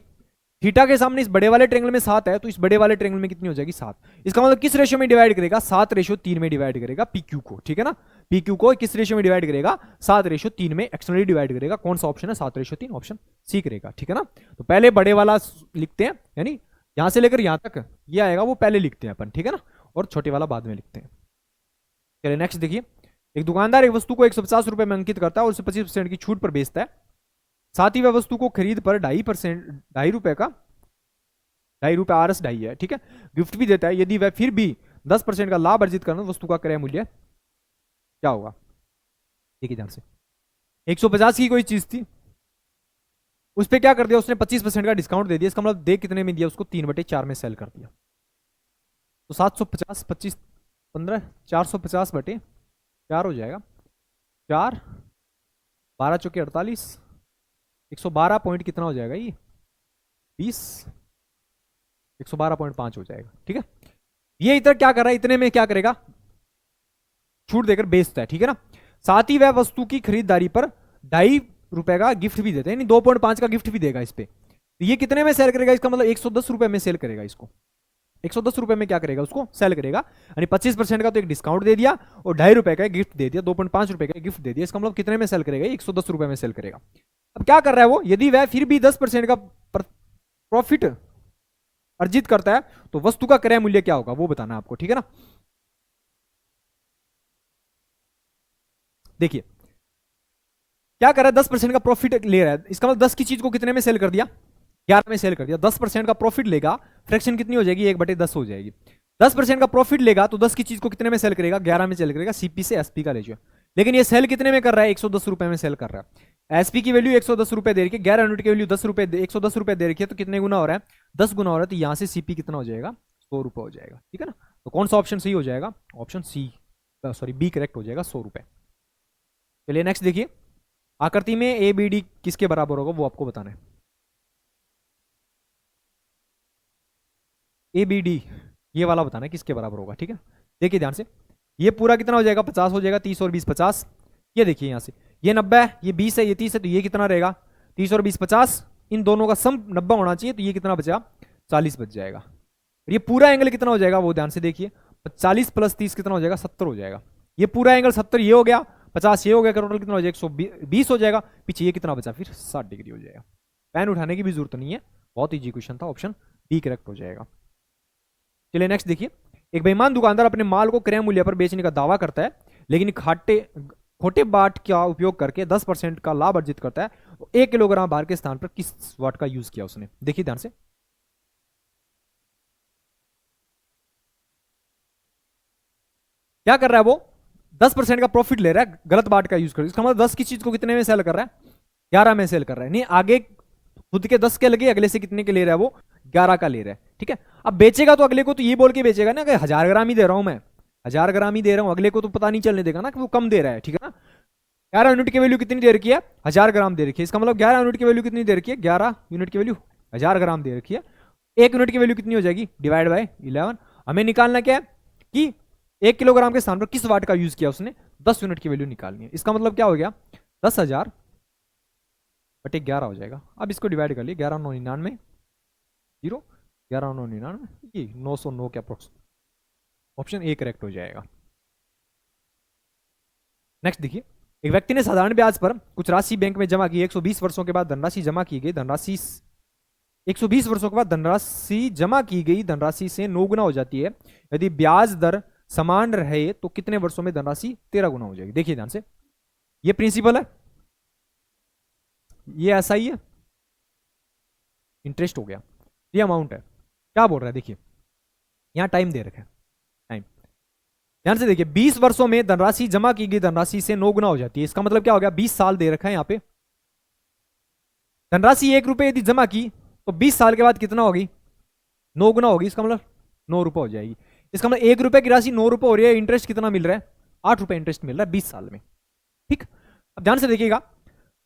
थीटा के सामने इस बड़े वाले ट्रायंगल में 7 है, तो इस बड़े वाले ट्रायंगल में कितनी हो जाएगी, 7। इसका मतलब किस रेशियो में डिवाइड करेगा, 7:3 में डिवाइड करेगा PQ को, ठीक है ना। PQ को किस रेशियो में डिवाइड करेगा, 7:3 में एक्सटर्नली डिवाइड करेगा। कौन सा ऑप्शन है, 7:3, ऑप्शन सी करेगा, ठीक है ना। तो पहले बड़े वाला लिखते हैं, यानी यहां से लेकर यहां तक ये आएगा वो पहले लिखते हैं अपन, ठीक है ना, और छोटे वाला बाद में लिखते हैं। चलिए नेक्स्ट देखिए, एक दुकानदार एक वस्तु को 150 रुपए में अंकित करता है और उसे 25% की छूट पर बेचता है। साथ ही वह वस्तु को खरीद पर 2.5 रुपए का, 2.5 रुपए RS 2.5 है, ठीक है, गिफ्ट भी देता है। यदि वह फिर भी 10% का लाभ अर्जित करना, वस्तु का क्रय मूल्य क्या होगा। देखिए ध्यान से, 150 की कोई चीज थी, उस पर क्या कर दिया उसने, 25% का डिस्काउंट दे दिया। इसका मतलब दे कितने में दिया उसको, 3/4 में सेल कर दिया। तो 750, 25, 15, 450/4 हो जाएगा, 4, 12 चौके 48, 112 पॉइंट कितना हो जाएगा ये, 20, 112.5 हो जाएगा, ठीक है। ये इधर क्या कर रहा है, इतने में क्या करेगा, छूट देकर बेचता है, ठीक है ना। साथ ही वह वस्तु की खरीदारी पर 2.5 रुपए का गिफ्ट भी देते हैं, यानी 2.5 का गिफ्ट भी देगा इस पे। तो ये कितने में सेल करेगा, इसका मतलब 110 रुपए में सेल करेगा इसको, 110 रुपए में क्या करेगा उसको सेल करेगा। यानी 25% का तो एक डिस्काउंट दे दिया और 2.5 रुपए का गिफ्ट दे दिया, 2.5 रुपए का गिफ्ट दे दिया। इसका मतलब कितने में सेल करेगा, 110 रुपए में सेल करेगा। अब क्या कर रहा है वो, यदि वह फिर भी 10% का प्रॉफिट अर्जित करता है तो वस्तु का क्रय मूल्य क्या होगा वो बताना आपको, ठीक है ना। देखिए क्या कर रहा है, 10% का प्रॉफिट ले रहा है, इसका मतलब 10 की चीज को कितने में सेल कर दिया, 11 में सेल कर दिया। 10% का प्रॉफिट लेगा, फ्रैक्शन कितनी हो जाएगी, 1/10 हो जाएगी। 10% का प्रॉफिट लेगा तो 10 की चीज को कितने में सेल करेगा, 11 में सेल करेगा, सीपी से एसपी का रेशियो। लेकिन ये सेल कितने में कर रहा है, 110 रुपए में सेल कर रहा है। एसपी की वैल्यू 110 रुपए दे रखी है, 11 यूनिट की वैल्यू 10 रुपए, 110 रुपए दे रखी है, तो कितने गुना हो रहा है, 10 गुना हो रहा है। तो यहां से सीपी कितना हो जाएगा, 100 रुपए हो जाएगा, ठीक है ना। तो कौन सा ऑप्शन सही हो जाएगा, option C, sorry B correct हो जाएगा, 100 रुपए। चलिए नेक्स्ट देखिए, आकृति में ए बी डी किसके बराबर होगा वो आपको बताना है। ए बी डी ये वाला बताना है किसके बराबर होगा, ठीक है। देखिए ध्यान से, ये पूरा कितना हो जाएगा, 50 हो जाएगा, 30 और 20 50। ये देखिए यहाँ से, ये 90 है, ये 20 है, ये 30 है, तो ये कितना रहेगा, 30 और 20 50। इन दोनों का सम 90 होना चाहिए, तो ये कितना बचा, 40 बच जाएगा। और ये पूरा एंगल कितना हो जाएगा वो ध्यान से देखिए, 40 + 30 कितना हो जाएगा, 70 हो जाएगा। ये पूरा एंगल 70 ये हो गया, 50 ये हो गया, टोटल कितना हो जाएगा, 120 हो जाएगा। पीछे ये कितना बचा, फिर 60 डिग्री हो जाएगा। पेन उठाने की भी जरूरत नहीं है, बहुत ईजी क्वेश्चन था, ऑप्शन बी करेक्ट हो जाएगा। चलिए नेक्स्ट देखिए, एक बेईमान दुकानदार अपने माल को क्रय मूल्य पर बेचने का दावा करता है, लेकिन छोटे बाट का उपयोग करके 10% का लाभ अर्जित करता है, तो 1 किलोग्राम भार के स्थान पर किस वाट का यूज किया उसने? देखिए ध्यान से, क्या कर रहा है वो? 10% का प्रॉफिट ले रहा है गलत बाट का यूज कर, इसका मतलब 10 की चीज को कितने में सेल कर रहा है? 11 में सेल कर रहा है। नहीं, आगे खुद के 10 के लगे, अगले से कितने के ले रहा है वो? 11 का ले रहा है। ठीक है, अब बेचेगा तो अगले को तो ये बोल के बेचेगा ना कि 1000 ग्राम ही दे रहा हूं मैं, 1000 ग्राम ही दे रहा हूं, अगले को तो पता नहीं चलने देगा ना कि वो कम दे रहा है। ठीक है ना, 11 यूनिट की वैल्यू कितनी दे रखी है? 1000 ग्राम दे रखी है, इसका मतलब 11 यूनिट की वैल्यू कितनी दे रखी है? 11 यूनिट की वैल्यू 1000 ग्राम दे रखी है। 1 यूनिट की वैल्यू कितनी हो जाएगी? Divide by 11। हमें निकालना क्या है कि 1 किलोग्राम के स्थान पर किस वाट का यूज किया उसने? 10 यूनिट की वैल्यू निकालनी है। इसका मतलब क्या हो गया? 10,000 बटे 11 हो जाएगा। अब इसको डिवाइड कर लिए, 11,999 जीरो, 11,999 ये 909 के अप्रोक्स। ऑप्शन ए करेक्ट हो जाएगा। नेक्स्ट देखिए, एक व्यक्ति ने साधारण ब्याज पर कुछ राशि बैंक में जमा की, 120 वर्षों के बाद धनराशि जमा की गई, धनराशि 120 वर्षों के बाद धनराशि जमा की गई धनराशि से 9 गुना हो जाती है। यदि ब्याज दर समान रहे तो कितने वर्षों में धनराशि 13 गुना हो जाएगी? देखिए ध्यान से, ये प्रिंसिपल है, ये ऐसा ही है, इंटरेस्ट हो गया, ये अमाउंट है। क्या बोल रहा है? देखिए यहां टाइम दे रखा है, टाइम ध्यान से देखिए, 20 वर्षों में धनराशि जमा की गई धनराशि से 9 गुना हो जाती है। इसका मतलब क्या हो गया? 20 साल दे रखा है यहां पे। धनराशि 1 रुपए यदि जमा की तो 20 साल के बाद कितना होगी? 9 गुना होगी, इसका मतलब 9 रुपए हो जाएगी। इसका मतलब 1 रुपए की राशि 9 रुपए हो रही है, इंटरेस्ट कितना मिल रहा है? 8 रुपए इंटरेस्ट मिल रहा है 20 साल में। ठीक, अब ध्यान से देखिएगा,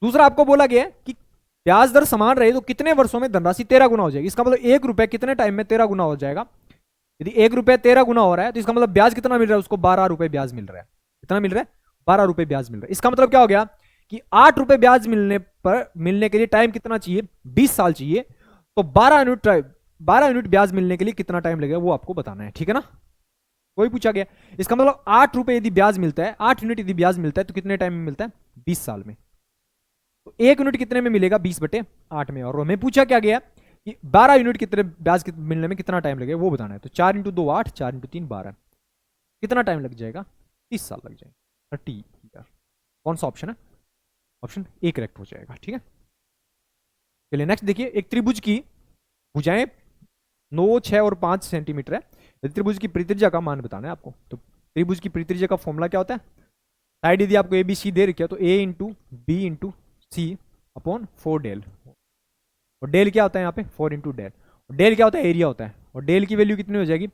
दूसरा आपको बोला गया है कि ब्याज दर समान रहे तो कितने वर्षों में धनराशि 13 गुना हो जाएगी। इसका मतलब 1 रुपए कितने टाइम में 13 गुना हो जाएगा? यदि 1 रुपए 13 गुना हो रहा है तो इसका मतलब ब्याज कितना मिल रहा है उसको? 12 रुपए ब्याज मिल रहा है। कितना मिल रहा है? 12 रुपए ब्याज मिल रहा है। इसका मतलब क्या हो गया कि 8 रुपए ब्याज मिलने के लिए टाइम कितना चाहिए? 20 साल चाहिए। तो 12 यूनिट ब्याज मिलने के लिए कितना टाइम लगेगा वो आपको बताना है। ठीक है ना, कोई पूछा गया। इसका मतलब 8 रुपए यदि ब्याज मिलता है, 8 यूनिट यदि ब्याज मिलता है तो कितने टाइम में मिलता है? 20 साल में। तो 1 यूनिट कितने में मिलेगा? 20/8 में। और हमें पूछा क्या गया कि 12 यूनिट कितने ब्याज मिलने में कितना टाइम लगेगा वो बताना है। तो 4 × 2 8, 4 × 3 12, कितना टाइम लग जाएगा? 30 साल लग जाएगा। 30 ईयर। कौन सा ऑप्शन है? ऑप्शन ए करेक्ट हो जाएगा। ठीक है, चलिए नेक्स्ट देखिए, एक त्रिभुज की भुजाएं 9, 6 और 5 सेंटीमीटर है। त्रिभुज की परित्रिज्या का मान बताना है आपको। तो त्रिभुज की परित्रिज्या का फॉर्मूला क्या होता है? साइड यदि आपको ए बी सी दे रखी है तो ए इंटू बी इंटू सी अपॉन 4 डेल, और डेल क्या होता है यहाँ पे? 4 इंटू डेल। और डेल क्या होता है? एरिया होता है। और डेल की वैल्यू कितनी हो जाएगी?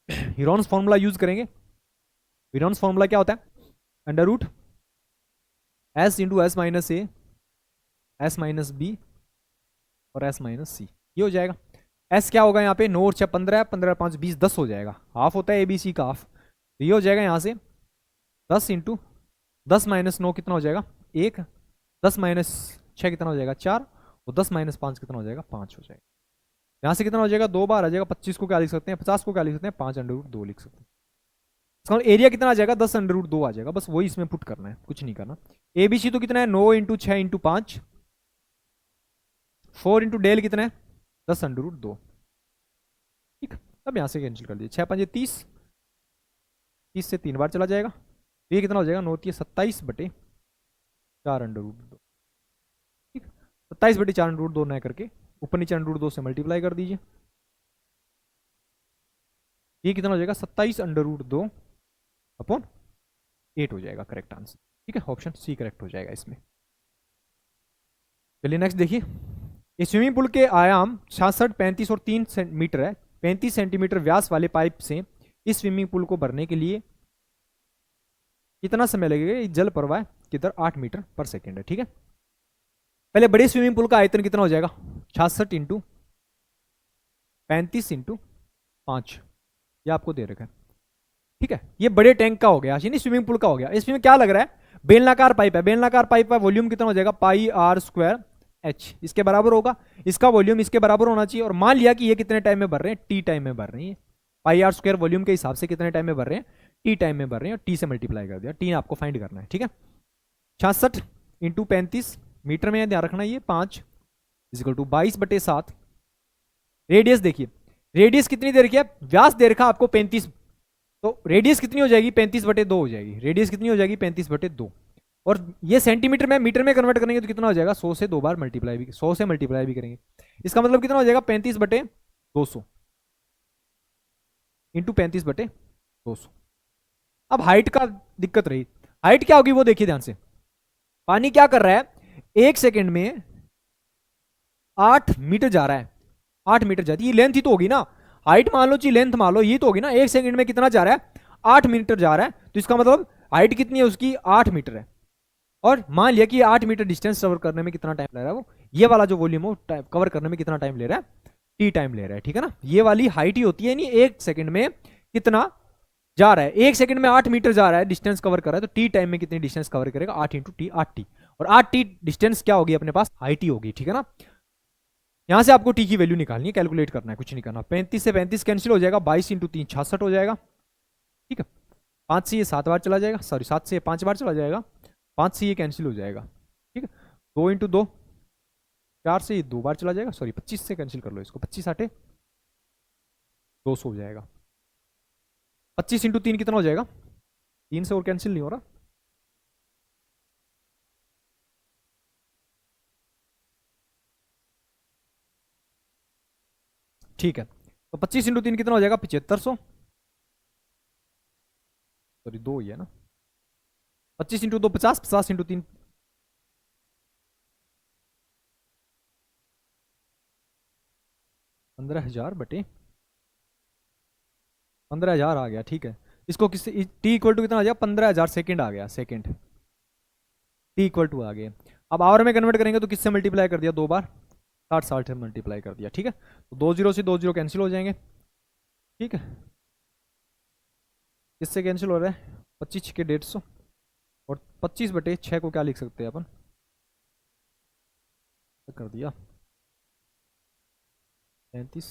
हीरोन्स फॉर्मूला यूज करेंगे। हीरोन्स फॉर्मूला क्या होता है? Under root S into S minus A, S minus B और एस माइनस सी, ये हो जाएगा। एस क्या होगा यहाँ पे? 9 और 6 15, 15 5 20, 10 हो जाएगा। हाफ होता है ए बी सी का हाफ, तो ये हो जाएगा यहाँ से 10 इंटू 10 माइनस 9 कितना हो जाएगा? 1, 10 माइनस 6 कितना हो जाएगा? 4, और 10 माइनस 5 कितना हो जाएगा? 5 हो जाएगा। यहाँ से कितना हो जाएगा? 2 बार आ जाएगा। 25 को क्या लिख सकते हैं? 50 को क्या लिख सकते हैं? 5√2 लिख सकते हैं। इसका एरिया कितना आ जाएगा? 10√2 आ जाएगा। बस वही इसमें पुट करना है, कुछ नहीं करना। ए बी सी तो कितना है? 9 इंटू 6 इंटू 5, 4 इंटू डेल कितना है? 10√2। ठीक, अब यहाँ से कैंसिल कर दीजिए। 6 5 30, 30 से 3 बार चला जाएगा। ये कितना हो जाएगा? 9 3 27/4√2। ठीक, 27/4√2 न करके ऊपर नीचे √2 से मल्टीप्लाई कर दीजिए। ये कितना हो जाएगा? 27/2 अपॉन 8 हो जाएगा करेक्ट आंसर। ठीक है, ऑप्शन सी करेक्ट हो जाएगा इसमें। चलिए नेक्स्ट देखिए, इस स्विमिंग पूल के आयाम 66, 35 और 3 मीटर है। 35 सेंटीमीटर व्यास वाले पाइप से इस स्विमिंग पूल को भरने के लिए कितना समय लगेगा? जल प्रवाह की दर 8 मीटर पर सेकेंड है। ठीक है, पहले बड़े स्विमिंग पूल का आयतन कितना हो जाएगा? 66 इंटू 35 इंटू 5, ये आपको दे रखा है। ठीक है, ये बड़े टैंक का हो गया, यानी स्विमिंग पूल का हो गया। इसमें क्या लग रहा है? बेलनाकार पाइप है। बेलनाकार पाइप का वॉल्यूम कितना हो जाएगा? पाई आर स्क्वायर एच, इसके बराबर होगा। इसका वॉल्यूम इसके बराबर होना चाहिए। और मान लिया कि ये कितने टाइम में भर रहे हैं? टी टाइम में भर रहे हैं। पाई आर स्क्वायर वॉल्यूम के हिसाब से कितने टाइम में भर रहे हैं? टी टाइम में भर रहे हैं, और टी से मल्टीप्लाई कर दिया। टी आपको फाइंड करना है। ठीक है, 66 इंटू 35 मीटर में ध्यान रखना, ये 5 इजिकल टू 22/7। रेडियस देखिए, रेडियस कितनी दे रखी है? व्यास दे रखा आपको 35, तो रेडियस कितनी हो जाएगी, 35/2 हो जाएगी। रेडियस कितनी हो जाएगी, 35/2। और ये सेंटीमीटर में मीटर में कन्वर्ट करेंगे तो कितना हो जाएगा, 100 से 2 बार मल्टीप्लाई भी, 100 से मल्टीप्लाई भी करेंगे। इसका मतलब कितना हो जाएगा, 35/200 इंटू 35/200। अब हाइट का दिक्कत रही, हाइट क्या होगी वो देखिए ध्यान से। पानी क्या कर रहा है, 1 सेकेंड में 8 मीटर जा रहा है, 8 मीटर जाती है, ये लेंथ ही तो होगी ना। हाइट मान लो, चाहिए लेंथ मान लो, ये तो होगी ना। 1 सेकेंड में कितना जा रहा है, 8 मीटर जा रहा है। तो इसका मतलब हाइट कितनी है उसकी, 8 मीटर है। और मान लिया कि 8 मीटर डिस्टेंस कवर करने में कितना टाइम ले रहा है, वो ये वाला जो वॉल्यूम हो कवर करने में कितना टाइम ले रहा है, टी टाइम ले रहा है, ठीक है ना। ये वाली हाइट ही होती है, नहीं 1 सेकेंड में कितना जा रहा है। 1 सेकेंड में 8 मीटर जा रहा है, डिस्टेंस कवर कर रहा है, तो टी टाइम में कितनी डिस्टेंस कवर करेगा, 8 इंटू टी, 8 टी। और 8 टी डिस्टेंस क्या होगी अपने पास, हाइट ही होगी, ठीक है ना। यहां से आपको टी की वैल्यू निकालनी है, कैलकुलेट करना है, कुछ नहीं करना। 35 से 35 कैंसिल हो जाएगा, 22 इंटू 3 66 हो जाएगा, ठीक है। 5 से ये 7 बार चला जाएगा, सॉरी 7 से 5 बार चला जाएगा, 5 से ये कैंसिल हो जाएगा, ठीक है। 2 इंटू 2 4 से ये 2 बार चला जाएगा, सॉरी 25 से कैंसिल कर लो इसको, 25 8 200 हो जाएगा। 25 इंटू 3 कितना हो जाएगा, 3 से और कैंसिल नहीं हो रहा, ठीक है। तो 25 इंटू 3 कितना हो जाएगा, 7500, सॉरी 2 ही है ना। 25 इंटू 2 50, 50 इंटू 3 15,000 बटे 15,000 आ गया, ठीक है। इसको किससे, टी इक्वल टू कितना आ जाएगा, 15,000 सेकेंड आ गया, सेकेंड टी इक्वल टू आ गया। अब आवर में कन्वर्ट करेंगे तो किससे मल्टीप्लाई कर दिया, 2 बार, 60 से मल्टीप्लाई कर दिया, ठीक है। तो 2 जीरो से 2 जीरो कैंसिल हो जाएंगे, ठीक है। किससे कैंसिल हो रहा है, 25 के 150, और 25/6 को क्या लिख सकते हैं अपन, कर दिया 35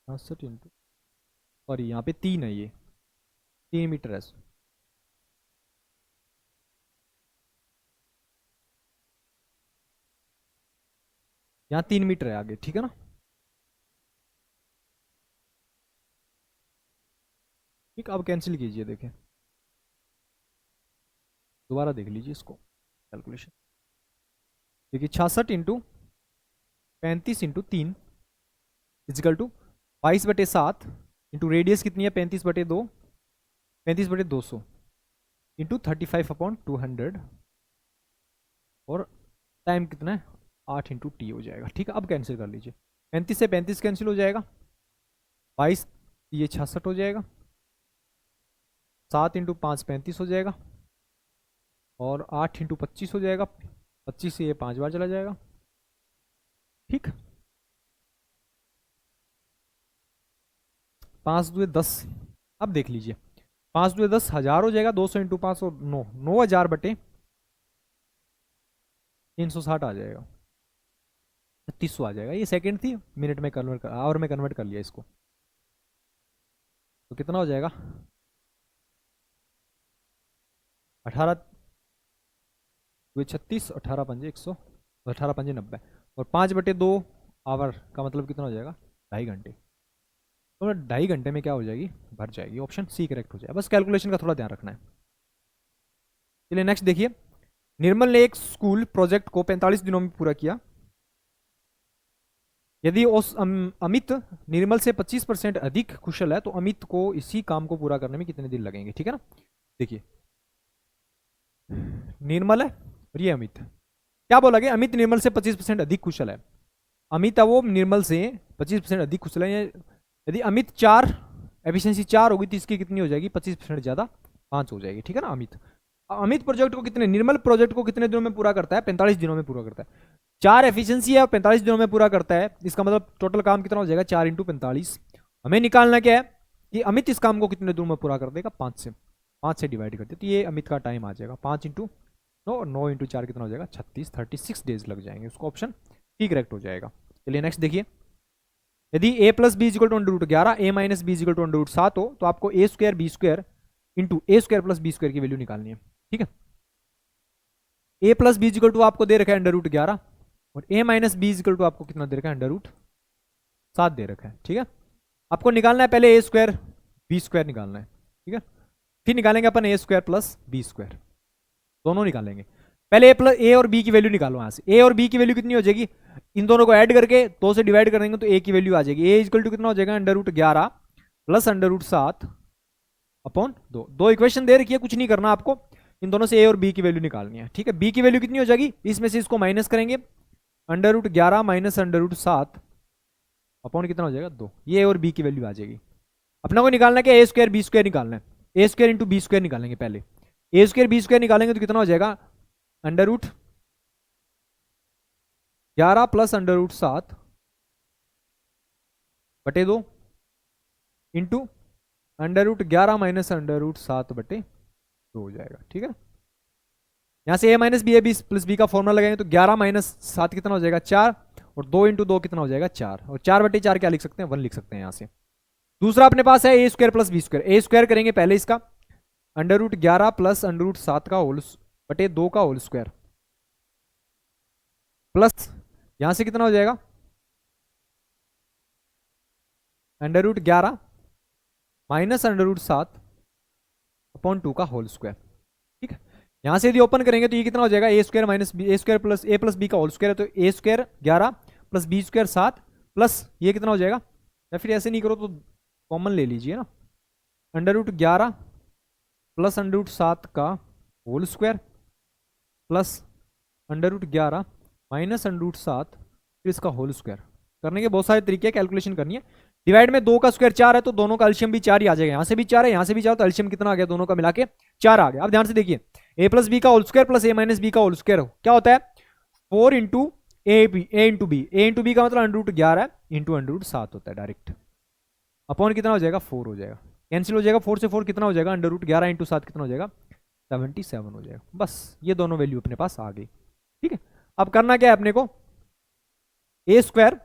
66 इंटू, और यहाँ पे 3 है, ये 3 मीटर है, यहाँ 3 मीटर है आगे, ठीक है ना। ठीक, अब कैंसिल कीजिए, देखें दोबारा देख लीजिए इसको कैलकुलेशन। देखिए 66 into 35 into 3 equal to 22/7 into radius कितनी है, 35/2, 35/200 इंटू 35/200, और टाइम कितना है, 8 इंटू टी हो जाएगा, ठीक है। अब कैंसिल कर लीजिए, 35 से 35 कैंसिल हो जाएगा, 22 ये 66 हो जाएगा, 7 इंटू 5 35 हो जाएगा, और 8 इंटू 25 हो जाएगा, 25 से ये 5 बार चला जाएगा, ठीक। 5 दूए 10, अब देख लीजिए 5 दूए 10 1000 हो जाएगा, 200 इंटू 5 और 9 9000 बटे 360 आ जाएगा, 3600 आ जाएगा। ये सेकंड थी, मिनट में कन्वर्ट कर, आवर में कन्वर्ट कर लिया इसको, तो कितना हो जाएगा, 18 दुए 36, 18 पंजे 100, 18 पंजे 90, और 5/2 आवर का मतलब कितना हो जाएगा, 2.5 घंटे। तो 2.5 घंटे में क्या हो जाएगी, भर जाएगी, ऑप्शन सी करेक्ट हो जाएगा। बस कैलकुलेशन का थोड़ा ध्यान रखना है। चलिए नेक्स्ट देखिए, निर्मल ने एक स्कूल प्रोजेक्ट को 45 दिनों में पूरा किया। यदि उस अमित निर्मल से 25% अधिक कुशल है तो अमित को इसी काम को पूरा करने में कितने दिन लगेंगे, ठीक है ना। देखिए निर्मल है और ये अमित, क्या बोला गया, अमित निर्मल से 25% अधिक कुशल है। अमित है वो निर्मल से 25% अधिक कुशल है। यदि अमित 4 एफिशिएंसी 4 होगी तो इसकी कितनी हो जाएगी, 25% ज़्यादा 5 हो जाएगी, ठीक है ना। अमित प्रोजेक्ट को कितने, निर्मल प्रोजेक्ट को कितने दिनों में पूरा करता है, 45 दिनों में पूरा करता है। 4 एफिशिएंसी है और 45 दिनों में पूरा करता है, इसका मतलब टोटल काम कितना हो जाएगा, 4 इंटू 45। हमें निकालना क्या है कि अमित इस काम को कितने दिनों में पूरा कर देगा, 5 से डिवाइड करते, तो ये अमित का टाइम आ जाएगा 5 इंटू 9, 9 इंटू 4 कितना हो जाएगा, 36 डेज लग जाएंगे, उसको ऑप्शन टी करेक्ट हो जाएगा। चलिए नेक्स्ट देखिए, यदि a plus B is equal to under root 11, a minus B is equal to under root 7 हो तो आपको a square B square into A square plus B square की वैल्यू निकालनी है, ठीक है। a plus B is equal to आपको दे रखा है अंडर रूट 11, और a minus B is equal to आपको कितना दे रखा है, अंडर रूट 7 दे रखा है, ठीक है। आपको निकालना है पहले a स्क्वायर बी स्क्वायर निकालना है, ठीक है। फिर निकालेंगे अपन ए स्क्वायर प्लस बी स्क्वायर, दोनों निकालेंगे। पहले ए और बी की वैल्यू निकालो यहाँ से। ए और बी की वैल्यू कितनी हो जाएगी, इन दोनों को ऐड करके 2 से डिवाइड करेंगे तो ए की वैल्यू आ जाएगी। ए इक्वल टू कितना हो जाएगा, √11 प्लस √7 अपॉन 2। दो इक्वेशन दे रखी है, कुछ नहीं करना आपको, इन दोनों से ए और बी की वैल्यू निकालनी है, ठीक है। बी की वैल्यू कितनी हो जाएगी, इसमें से इसको माइनस करेंगे, √11 माइनस √7 अपॉन कितना हो जाएगा 2। ये ए और बी की वैल्यू आ जाएगी। अपना को निकालना क्या, ए स्क्वायर बी स्क्वायर निकालना है। ए स्क्वायर इंटू बी स्क्वायर निकालेंगे पहले। ए स्क्वायर बी स्क्वायर निकालेंगे तो कितना हो जाएगा, √11 प्लस √7 बटे 2 इंटू √11 माइनस √7 बटे 2 हो जाएगा, ठीक है। यहां से a minus B, A B plus B का फॉर्मूला लगाएंगे तो 11 माइनस 7 कितना हो जाएगा 4, और 2 इंटू 2 कितना हो जाएगा 4, और 4 बटे 4 क्या लिख सकते हैं, 1 लिख सकते हैं यहां से। दूसरा अपने पास है ए स्क्वायर प्लस बी स्क्वायर। ए स्क्वायर करेंगे पहले इसका, √11 प्लस √7 का होल बटे 2 का होल स्क्वायर, प्लस यहां से कितना हो जाएगा √11 माइनस √7 अपॉन 2 का होल स्क्वायर, ठीक है। यहां से यदि ओपन करेंगे तो ये कितना हो जाएगा, A square minus B, A square plus A plus B का होल स्क्वायर है, तो A square 11 plus B square 7 plus ये कितना हो जाएगा, या फिर ऐसे नहीं करो तो कॉमन ले लीजिए ना, √11 प्लस √7 का होल स्क्वायर प्लस √11 माइनस √7 फिर इसका होल स्क्वायर। करने के बहुत सारे तरीके, कैलकुलेशन करनी है। डिवाइड में 2 का स्क्वायर 4 है तो दोनों का एलसीएम भी 4 ही आ जाएगा। यहां से भी 4 है, यहां से भी 4, तो एलसीएम कितना आ गया, दोनों का मिला के 4 आ गया। अब ध्यान से देखिए, a प्लस बी का whole square plus a minus B का होल स्क्वायर क्या होता है, 4 into A into B. A into B का मतलब √11 इंटू √7 होता है डायरेक्ट, अपॉन कितना हो जाएगा 4 हो जाएगा, कैंसिल हो जाएगा। 4 से 4 कितना हो जाएगा, √11 इंटू 7 कितना हो जाएगा 77 हो जाएगा। बस ये दोनों वैल्यू अपने पास आ गई, ठीक है। अब करना क्या है अपने को, ए स्क्वायर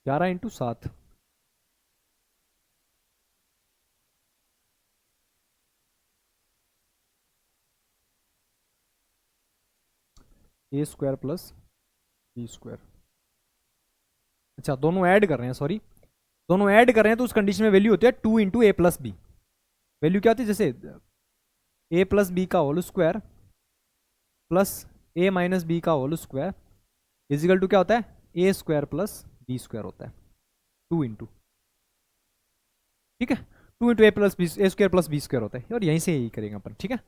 ग्यारह इंटू 7 ए स्क्वायर प्लस बी स्क्वायर। अच्छा दोनों ऐड कर रहे हैं, सॉरी दोनों ऐड कर रहे हैं, तो उस कंडीशन में वैल्यू होती है 2 इंटू ए प्लस बी। वैल्यू क्या होती है, जैसे ए प्लस बी का होल स्क्वायर प्लस ए माइनस बी का होल स्क्वायर इजिकल टू क्या होता है, ए स्क्वायर प्लस बी स्क्वायर होता है 2 इंटू, ठीक है। 2 into A plus B, A square plus B square होता है, और यहीं से यही करेंगे अपन, ठीक है।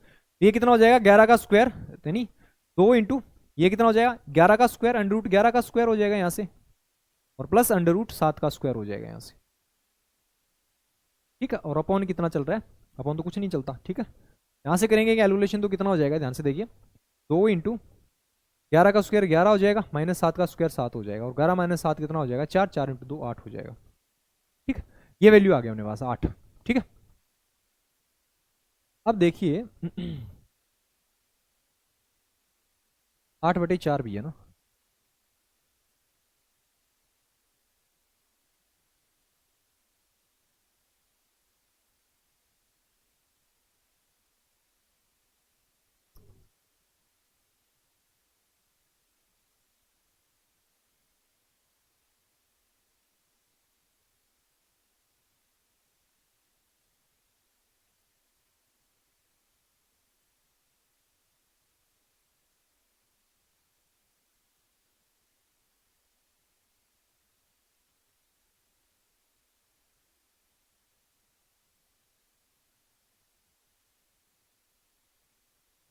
ये कितना हो जाएगा 11 का स्क्वायर, यानी 2 इंटू ये कितना हो जाएगा 11 का स्क्वायर, √11 का स्क्वायर हो जाएगा यहाँ से, और प्लस √7 का स्क्वायर हो जाएगा यहाँ से, ठीक है। और अपॉन कितना चल रहा है, अपॉन तो कुछ नहीं चलता, ठीक है। यहाँ से करेंगे कैलकुलेशन तो कितना हो जाएगा, ध्यान से देखिए, 2 इंटू 11 का स्क्वायर 11 हो जाएगा, माइनस 7 का स्क्वायर 7 हो जाएगा, और 11 माइनस 7 कितना हो जाएगा 4, 4 इंटू 2 8 हो जाएगा, ठीक है। ये वैल्यू आ गया अपने पास 8, ठीक है। अब देखिए 8/4 भी है ना,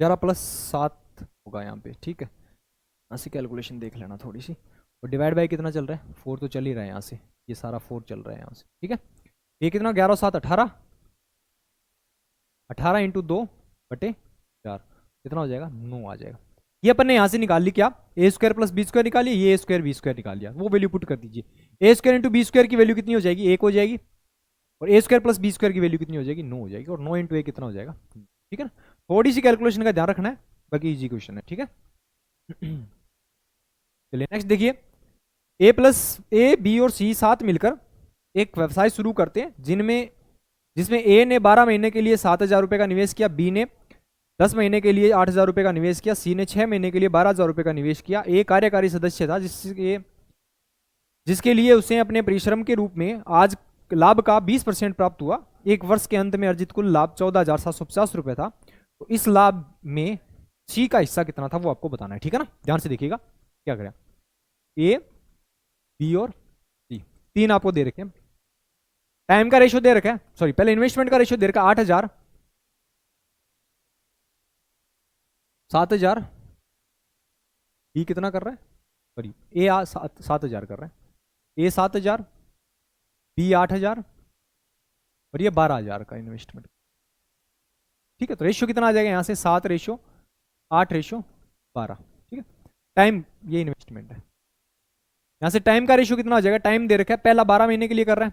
ग्यारह प्लस 7 होगा यहाँ पे, ठीक है। यहाँ से कैलकुलेशन देख लेना थोड़ी सी, और डिवाइड बाई कितना चल रहा है 4 तो चल ही रहा है यहाँ से, ये सारा 4 चल रहा है यहाँ से, ठीक है। ये कितना 11 7 18, 18 इंटू 2/4 कितना हो जाएगा 9 आ जाएगा। ये अपन ने यहाँ से निकाल ली क्या, ए स्क्वायर प्लस बी स्क्वायर निकालिए, ये ए स्क्वायर बी स्क्वायर निकाल लिया, वो वैल्यू पुट कर दीजिए। ए स्क्वायर इंटू बी स्क्वायर की वैल्यू कितनी हो जाएगी 1 हो जाएगी, और ए स्क्वायर प्लस बी स्क्वायर की वैल्यू कितनी हो जाएगी 9 हो जाएगी, और 9 इंटू ए कितना हो जाएगा, ठीक है ना। थोड़ी सी कैलकुलेशन का ध्यान रखना है, बाकी इजी क्वेश्चन है, ठीक है। चलिए नेक्स्ट देखिए, ए प्लस ए बी और सी साथ मिलकर एक व्यवसाय शुरू करते हैं जिसमें ए ने 12 महीने के लिए 7,000 रुपये का निवेश किया, बी ने 10 महीने के लिए 8,000 रुपये का निवेश किया। सी ने 6 महीने के लिए 12,000 रुपये का निवेश किया। ए कार्यकारी सदस्य था जिसके लिए उसे अपने परिश्रम के रूप में आज लाभ का 20% प्राप्त हुआ। एक वर्ष के अंत में अर्जित कुल लाभ 14,750 रुपये था। तो इस लाभ में सी का हिस्सा कितना था वो आपको बताना है, ठीक है ना। ध्यान से देखिएगा क्या करें। ए, बी और सी, तीन आपको दे रखे हैं। टाइम का रेशियो दे रखा है, सॉरी पहले इन्वेस्टमेंट का रेशियो दे रखा है 8,000, 7,000। बी कितना कर रहा है, सॉरी ए 7,000 कर रहा है। ए 7,000, बी 8,000 और ये 12,000 का इन्वेस्टमेंट, ठीक है। तो रेशियो कितना आ जाएगा यहाँ से, 7:8:12, ठीक है। टाइम, ये इन्वेस्टमेंट है। यहाँ से टाइम का रेशियो कितना आ जाएगा, टाइम दे रखा है, पहला 12 महीने के लिए कर रहा है,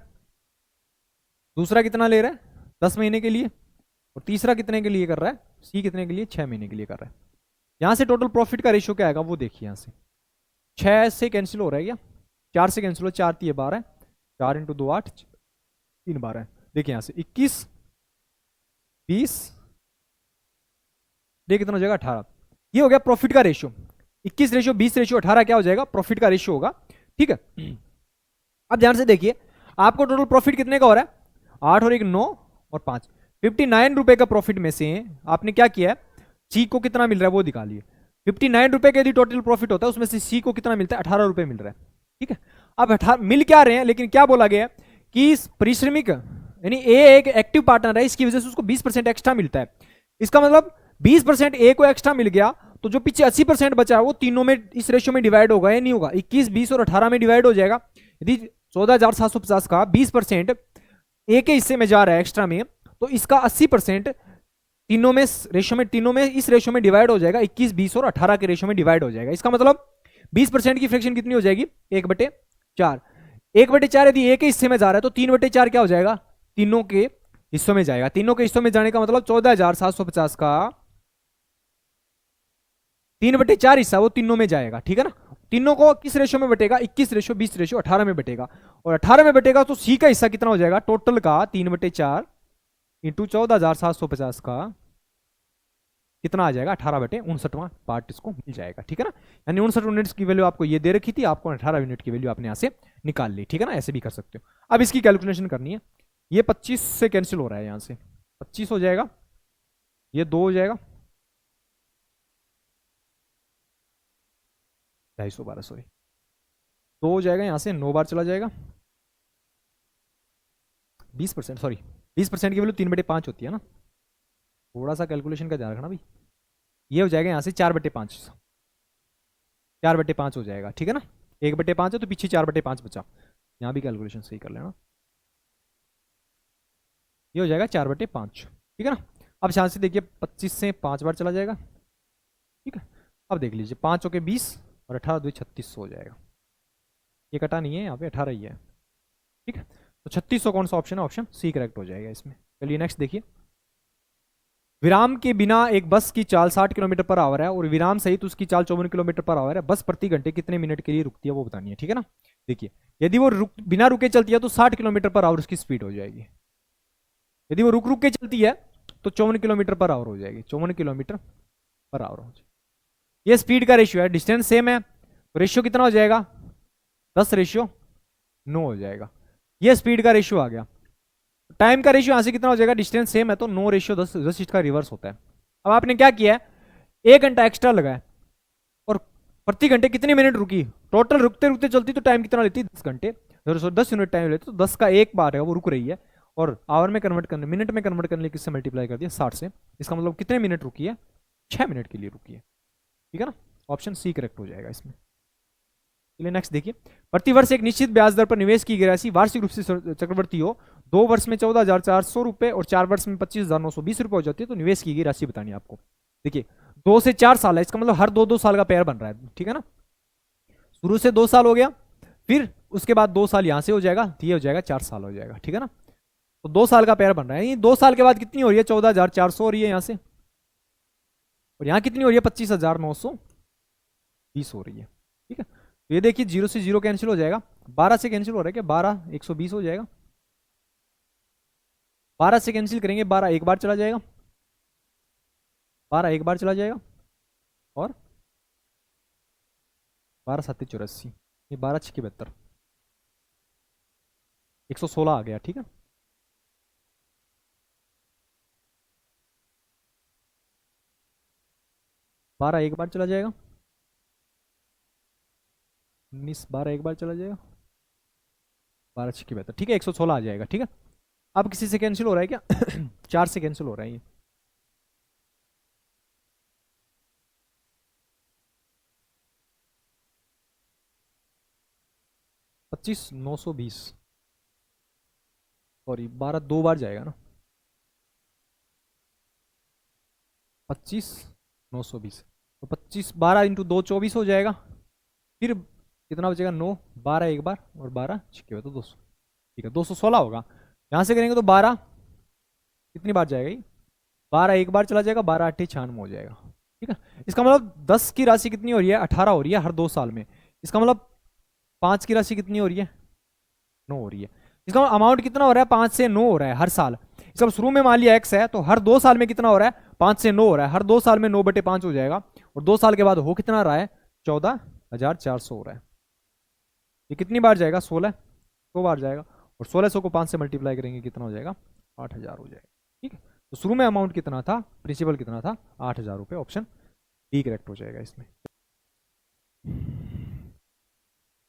दूसरा कितना ले रहा है 10 महीने के लिए, और तीसरा कितने के लिए कर रहा है, सी कितने के लिए 6 महीने के लिए कर रहा है। यहाँ से टोटल प्रॉफिट का रेशियो क्या आएगा वो देखिए। यहाँ से 6 से कैंसिल हो रहा है क्या, 4 से कैंसिल हो, 4 3 12, 4 × 2 8, 3 12। देखिए यहाँ से 21, 20, देखिए कितना हो जाएगा 18। ये हो गया प्रॉफिट का रेशियो। 21:20:18 क्या हो जाएगा, प्रॉफिट का रेशियो होगा, ठीक है। अब ध्यान से देखिए आपको टोटल प्रॉफिट कितने का हो रहा है, 8 और 1 9 और 5, 59 रुपए का प्रॉफिट में से आपने क्या किया है, सी को कितना मिल रहा है वो दिखा लिए। 59 रुपए का यदि टोटल प्रॉफिट होता है उसमें से सी को कितना मिलता है, 18 रुपए मिल रहा है, ठीक है। अब 18 मिल क्या रहे हैं, लेकिन क्या बोला गया कि इस परिश्रमिक यानी ए एक एक्टिव पार्टनर है, इसकी वजह से उसको 20% एक्स्ट्रा मिलता है। इसका मतलब 20% ए को एक्स्ट्रा मिल गया तो जो पीछे 80% बचा है वो तीनों में इस रेशियो में डिवाइड होगा या नहीं होगा, 21 20 और 18 में डिवाइड हो जाएगा। यदि 14,750 का 20% ए के हिस्से में जा रहा है एक्स्ट्रा में, तो इसका 80% तीनों में रेशियो में, तीनों में इस रेशियो में डिवाइड हो जाएगा, 21 20 और 18 के रेशियो में डिवाइड हो जाएगा। इसका मतलब 20% की फ्रैक्शन कितनी हो जाएगी, 1/4। 1/4 यदि ए के हिस्से में जा रहा है तो 3/4 क्या हो जाएगा, तीनों के हिस्सों में जाएगा। तीनों के हिस्सों में जाने का मतलब 14,750 का 3/4 हिस्सा वो तीनों में जाएगा, ठीक है ना। तीनों को किस रेशियो में बटेगा, 21:20:18 में बटेगा, और 18 में बटेगा तो सी का हिस्सा कितना हो जाएगा, टोटल का 3/4 इंटू 14,750 का कितना आ जाएगा, 18/59वां पार्ट इसको मिल जाएगा, ठीक है ना। यानी 59 यूनिट्स की वैल्यू आपको ये दे रखी थी, आपको 18 यूनिट की वैल्यू आपने यहां से निकाल ली, ठीक है ना। ऐसे भी कर सकते हो। अब इसकी कैलकुलेशन करनी है। ये 25 से कैंसिल हो रहा है, यहां से 25 हो जाएगा, ये 2 हो जाएगा, 250 सॉरी 2 हो जाएगा, यहां से 9 बार चला जाएगा। 20% सॉरी 20% की वैल्यू 3/5 होती है ना, थोड़ा सा कैलकुलेशन का ध्यान रखना भाई। ये हो जाएगा यहाँ से 4/5, 4/5 हो जाएगा, ठीक है ना। 1/5 है तो पीछे 4/5 बचा, यहाँ भी कैलकुलेशन सही कर लेना। ये हो जाएगा 4/5, ठीक है ना। अब यहाँ से देखिए 25 से 5 बार चला जाएगा, ठीक है। अब देख लीजिए 5 होके 20 और 18 2 36 हो जाएगा। ये कटा नहीं है, यहाँ पे 18 ही है, ठीक है। तो 3600 कौन सा ऑप्शन है, ऑप्शन सी करेक्ट हो जाएगा इसमें। चलिए नेक्स्ट देखिए। विराम के बिना एक बस की चाल 60 किलोमीटर पर आवर है और विराम सहित उसकी चाल 54 किलोमीटर पर आवर है। बस प्रति घंटे कितने मिनट के लिए रुकती है वो बतानी है, ठीक है ना। देखिए यदि वो बिना रुके चलती है तो 60 किलोमीटर पर आवर उसकी स्पीड हो जाएगी। यदि वो रुक रुक के चलती है तो 54 किलोमीटर पर आवर हो जाएगी, 54 किलोमीटर पर आवर हो जाएगी। ये स्पीड का रेशियो है, डिस्टेंस सेम है तो रेशियो कितना हो जाएगा, 10:9 हो जाएगा। ये स्पीड का रेशियो आ गया। टाइम का रेशियो यहां से कितना हो जाएगा, डिस्टेंस सेम है तो 9:10 इसका रिवर्स होता है। अब आपने क्या किया है, 1 घंटा एक्स्ट्रा लगाया और प्रति घंटे कितने मिनट रुकी, टोटल रुकते रुकते चलती तो टाइम कितना लेती, 10 घंटे, 10 यूनिट टाइम लेती, तो 10 का एक बार है वो रुक रही है, और आवर में कन्वर्ट करने, मिनट में कन्वर्ट करने किससे मल्टीप्लाई कर दिया, 60 से। इसका मतलब कितने मिनट रुकी है, 6 मिनट के लिए रुकी है, ठीक है ना। ऑप्शन सी करेक्ट हो जाएगा इसमें। चलिए नेक्स्ट देखिए। प्रतिवर्ष एक निश्चित ब्याज दर पर निवेश की गई राशि वार्षिक रूप से चक्रवर्ती हो, 2 वर्ष में 14,400 रुपए और 4 वर्ष में 25,920 रुपए हो जाती है, तो निवेश की गई राशि बतानी है आपको। देखिए 2 से 4 साल है, इसका मतलब हर 2-2 साल का पेयर बन रहा है, ठीक है ना। शुरू से 2 साल हो गया, फिर उसके बाद 2 साल यहां से हो जाएगा, ये हो जाएगा 4 साल हो जाएगा, ठीक है ना। तो 2 साल का पेयर बन रहा है। 2 साल के बाद कितनी हो रही है, 14,400 हो रही है यहां से, और यहां कितनी हो रही है, 25,920 हो रही है, ठीक है। तो ये देखिए 0 से 0 कैंसिल हो जाएगा, 12 से कैंसिल हो रहा है क्या, 12 120 हो जाएगा, 12 से कैंसिल करेंगे 12 एक बार चला जाएगा, 12 एक बार चला जाएगा, और 12 7 84, ये 12 6 72, 116 आ गया, ठीक है। 12 एक बार चला जाएगा, 19 12 एक बार चला जाएगा, 12 6 72, ठीक है, 116 आ जाएगा, ठीक है। अब किसी से कैंसिल हो रहा है क्या? 4 से कैंसिल हो रहा है ये। 25 920, सॉरी 12 दो बार जाएगा ना, 25 920, तो 25 12 इंटू 2 24 हो जाएगा, फिर कितना बचेगा 9, 12 एक बार और 12 छिके तो 200, ठीक है 216 होगा। यहाँ से करेंगे तो 12 कितनी बार जाएगा ये, 12 एक बार चला जाएगा, 12 8 96 हो जाएगा, ठीक है। इसका मतलब 10 की राशि कितनी हो रही है, 18 हो रही है हर 2 साल में। इसका मतलब 5 की राशि कितनी हो रही है, 9 हो रही है। इसका अमाउंट कितना हो रहा है, 5 से 9 हो रहा है हर साल। इसका शुरू में मान लिया x है, तो हर 2 साल में कितना हो रहा है, 5 से 9 हो रहा है, हर 2 साल में 9/5 हो जाएगा, और 2 साल के बाद हो कितना रहा है, 14,400 हो रहा है। ये कितनी बार जाएगा, 16 बार जाएगा, और 1600 को 5 से मल्टीप्लाई करेंगे कितना हो जाएगा, 8,000 हो जाएगा, ठीक है। तो शुरू में अमाउंट कितना था, प्रिंसिपल कितना था, 8,000 रुपये, ऑप्शन डी करेक्ट हो जाएगा इसमें।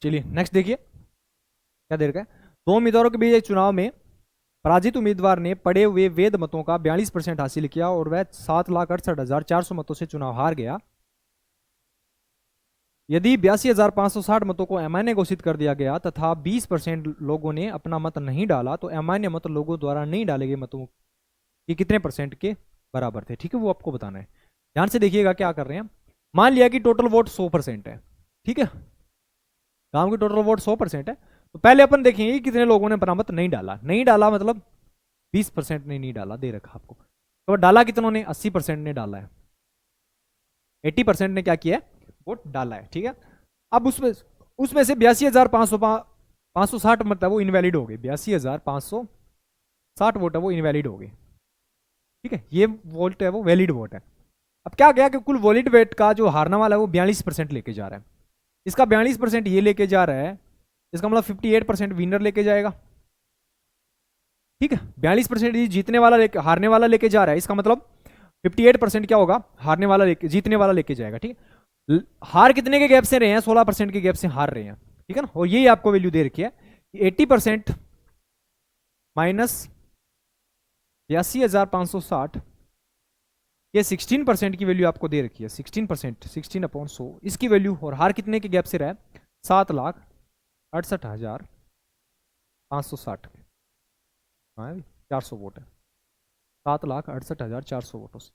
चलिए नेक्स्ट देखिए क्या दे रखा है। 2 उम्मीदवारों के बीच एक चुनाव में पराजित उम्मीदवार ने पड़े हुए वेद मतों का 42% हासिल किया और वह 7,68,400 मतों से चुनाव हार गया। यदि 82,560 मतों को अमान्य घोषित कर दिया गया तथा 20% लोगों ने अपना मत नहीं डाला, तो अमान्य मत लोगों द्वारा नहीं डाले गए मतों के कितने परसेंट के बराबर थे, ठीक है, वो आपको बताना है। ध्यान से देखिएगा क्या कर रहे हैं। मान लिया कि टोटल वोट 100% है, ठीक है, गांव की टोटल वोट 100% है, तो पहले अपन देखेंगे कितने लोगों ने अपना मत नहीं डाला। नहीं डाला मतलब 20% ने नहीं डाला, दे रखा आपको, तो डाला कितनों ने, 80% ने डाला है, 80% ने क्या किया है, वोट डाला है, ठीक है। अब उसमें से 82,560 मत है वो इनवैलिड हो गए, 82,560 वोट है वो इनवैलिड हो गए, ठीक है। ये वोट है वो वैलिड वोट है। अब क्या गया कि कुल वैलिड वोट का जो हारने वाला है वो 42% लेके जा रहा है, इसका 42% ये लेके जा रहा है, इसका मतलब 58% विनर लेके जाएगा, ठीक है। 42% जीतने वाला हारने वाला लेके जा रहा है, इसका मतलब 58% क्या होगा, हारने वाला जीतने वाला लेके जाएगा, ठीक है। हार कितने के गैप से रहे हैं, 16% के गैप से हार रहे हैं, ठीक है ना। और यही आपको वैल्यू दे रखी है 80% माइनस 82,560, ये 16% की वैल्यू आपको दे रखी है, 16%, 16/100 इसकी वैल्यू, और हार कितने के गैप से रहा है, 7,68,560, 400 वोट है, 7,68,400 वोटों से,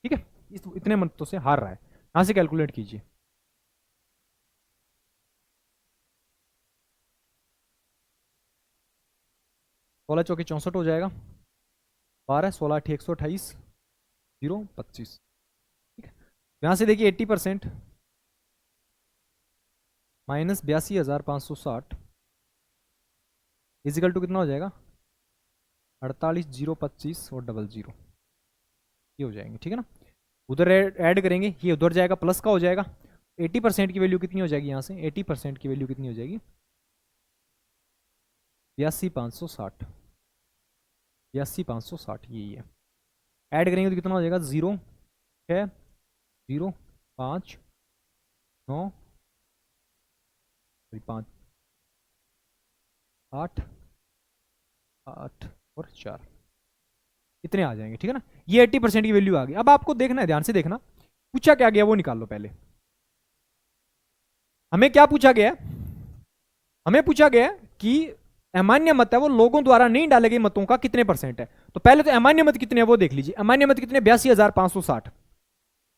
ठीक है। इतने मतों से हार रहा है, यहां से कैलकुलेट कीजिए। सोलह चौके 64 हो जाएगा, 12 16 8 128 0 25, ठीक है। यहां से देखिए 80% माइनस 82,560 इजिकल टू कितना हो जाएगा, 48 0 25 और 00, ये हो जाएंगे, ठीक है ना। उधर ऐड करेंगे, ये उधर जाएगा, प्लस का हो जाएगा। 80% की वैल्यू कितनी हो जाएगी, यहाँ से 80% की वैल्यू कितनी हो जाएगी, 82,560, 82,560 यही है। ऐड करेंगे तो कितना हो जाएगा, 0 6 0 5 9 5 8 8 और 4, इतने आ जाएंगे, ठीक है ना। ये 80% की वैल्यू आ गई। अब आपको देखना है, ध्यान से देखना, पूछा क्या गया वो निकाल लो पहले। हमें क्या पूछा गया, हमें पूछा गया कि अमान्य मत है वो लोगों द्वारा नहीं डाले गए मतों का कितने परसेंट है। तो पहले तो अमान्य मत कितने हैं वो देख लीजिए। अमान्य मत कितने, 82,560,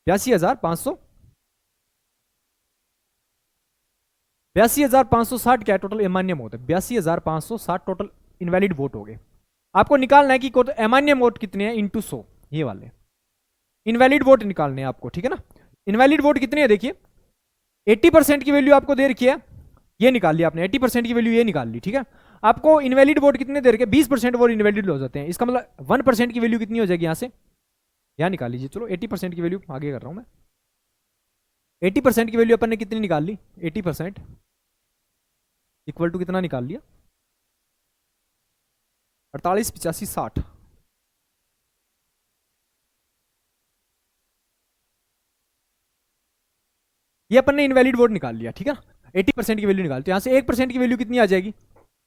82,560 क्या है, टोटल अमान्य वोट है 82,560, टोटल इनवैलिड वोट हो गए। आपको निकालना है कि अमान्य वोट कितने हैं इंटू 100, ये वाले इनवैलिड वोट निकालने हैं आपको, ठीक है ना। इनवैलिड वोट कितने हैं देखिए, 80% की वैल्यू आपको दे रखी है, ये निकाल लिया आपने, 80% की वैल्यू ये निकाल ली, ठीक है। आपको इनवैलिड वोट कितने दे रखे, 20% वोट इनवैलिड हो जाते हैं, इसका मतलब 1% की वैल्यू कितनी हो जाएगी, यहां से यहाँ निकाल लीजिए। चलो 80% की वैल्यू आगे कर रहा हूँ मैं। 80% की वैल्यू अपन ने कितनी निकाल ली? 80% इक्वल टू कितना निकाल लिया? 48, 85, 60। ये अपन ने इनवैलिड वोट निकाल लिया, ठीक है ना। 80% की वैल्यू निकाल, तो यहाँ से 1% की वैल्यू कितनी आ जाएगी?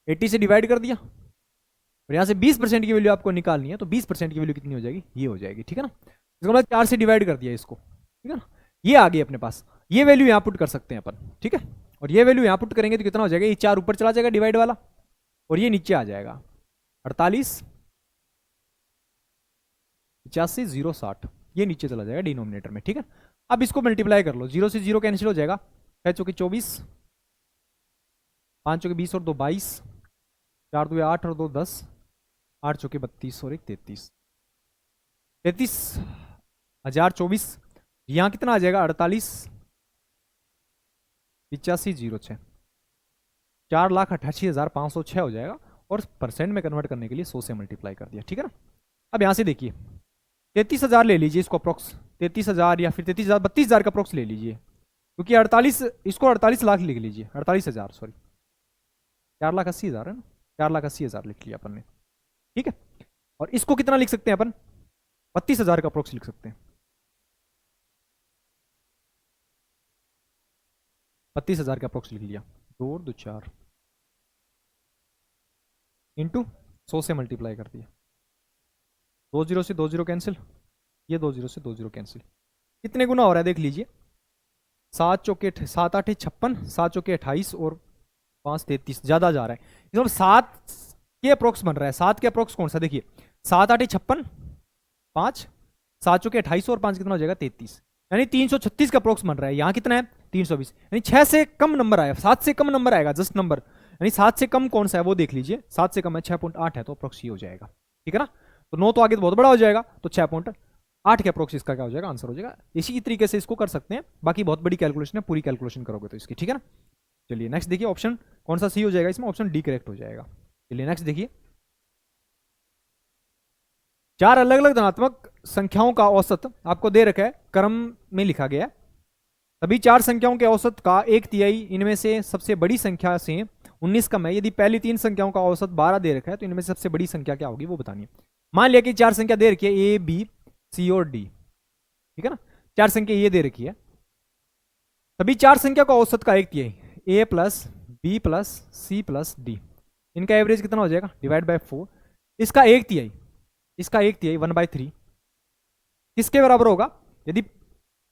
80 से डिवाइड कर दिया, और यहाँ से 20% की वैल्यू आपको निकालनी है, तो 20% की वैल्यू कितनी हो जाएगी? ये हो जाएगी, ठीक है ना। इसके बाद 4 से डिवाइड कर दिया इसको, ठीक है ना। ये आ गई अपने पास, ये वैल्यू यहाँ पुट कर सकते हैं अपन, ठीक है। और ये वैल्यू यहाँ पुट करेंगे तो कितना हो जाएगा? ये 4 ऊपर चला जाएगा डिवाइड वाला, और ये नीचे आ जाएगा 48, 85, 0, 60। ये नीचे चला जाएगा डिनोमिनेटर में, ठीक है। अब इसको मल्टीप्लाई कर लो, 0 से 0 कैंसिल हो जाएगा। 6 चौके 24, 5 चौके 20 और 2 22, 4 2 8 और 2 10, 8 चौके 32 और 1 33, 33,024। यहाँ कितना आ जाएगा? 48, 85, 06, 4,88,506 हो जाएगा। और परसेंट में कन्वर्ट करने के लिए 100 से मल्टीप्लाई कर दिया, ठीक है ना। अब यहाँ से देखिए 33,000 ले लीजिए इसको अप्रोक्स, 33,000 या फिर 33,000, 32,000 का अप्रोक्स ले लीजिए, क्योंकि 48, इसको 48 लाख लिख लीजिए, 48,000 सॉरी, 4,80,000 है ना, 4,80,000 लिख लिया अपन ने, ठीक है। और इसको कितना लिख सकते हैं अपन? 32,000 का अप्रोक्स लिख सकते हैं। 32,000 का अप्रोक्स लिख लिया, 2 और 2 4 इंटू 100 से मल्टीप्लाई कर दिया। 2 0 से 2 0 कैंसिल, ये 2 0 से 2 0 कैंसिल। कितने गुना हो रहा है देख लीजिए, 7 चौके 7 8 56, 7 चौके 28 और 5 33, ज़्यादा जा रहा है। मतलब 7 के अप्रोक्स बन रहा है। 7 के अप्रोक्स कौन सा? देखिए 7 8 56, 5, 7 चौके 28 और 5 कितना हो जाएगा? 33, यानी 336 का अप्रोक्स बन रहा है। यहाँ कितना है? 320, यानी 6 से कम नंबर आया, 7 से कम नंबर आएगा, जस्ट नंबर, यानी 7 से कम कौन सा है वो देख लीजिए। 7 से कम है 6.8 है, तो अप्रोक्स ये हो जाएगा, ठीक है ना। तो 9 तो आगे तो बहुत बड़ा हो जाएगा, तो 6.8 के अप्रोक्स इसका क्या हो जाएगा? आंसर हो जाएगा। इसी तरीके से इसको कर सकते हैं, बाकी बहुत बड़ी कैलकुलेशन है, पूरी कैलकुलेशन करोगे तो इसकी, ठीक है ना। चलिए नेक्स्ट देखिए, ऑप्शन कौन सा सी हो जाएगा इसमें? ऑप्शन डी करेक्ट हो जाएगा। चलिए नेक्स्ट देखिए, 4 अलग अलग धनात्मक संख्याओं का औसत आपको दे रखा है, क्रम में लिखा गया है। सभी 4 संख्याओं के औसत का 1/3 इनमें से सबसे बड़ी संख्या से 19 कम है। यदि पहली 3 संख्याओं का औसत 12 दे रखा है, तो इनमें से सबसे बड़ी संख्या क्या होगी वो बतानी है। मान लिया कि 4 संख्या दे रखी है, ए बी सी और डी, ठीक है ना। 4 संख्या ये दे रखी है, सभी 4 संख्या का औसत का 1/3, A plus B plus C plus D, इनका एवरेज कितना हो जाएगा? Divide by 4। इसका 1/3, इसका 1/3 1/3 किसके बराबर होगा? यदि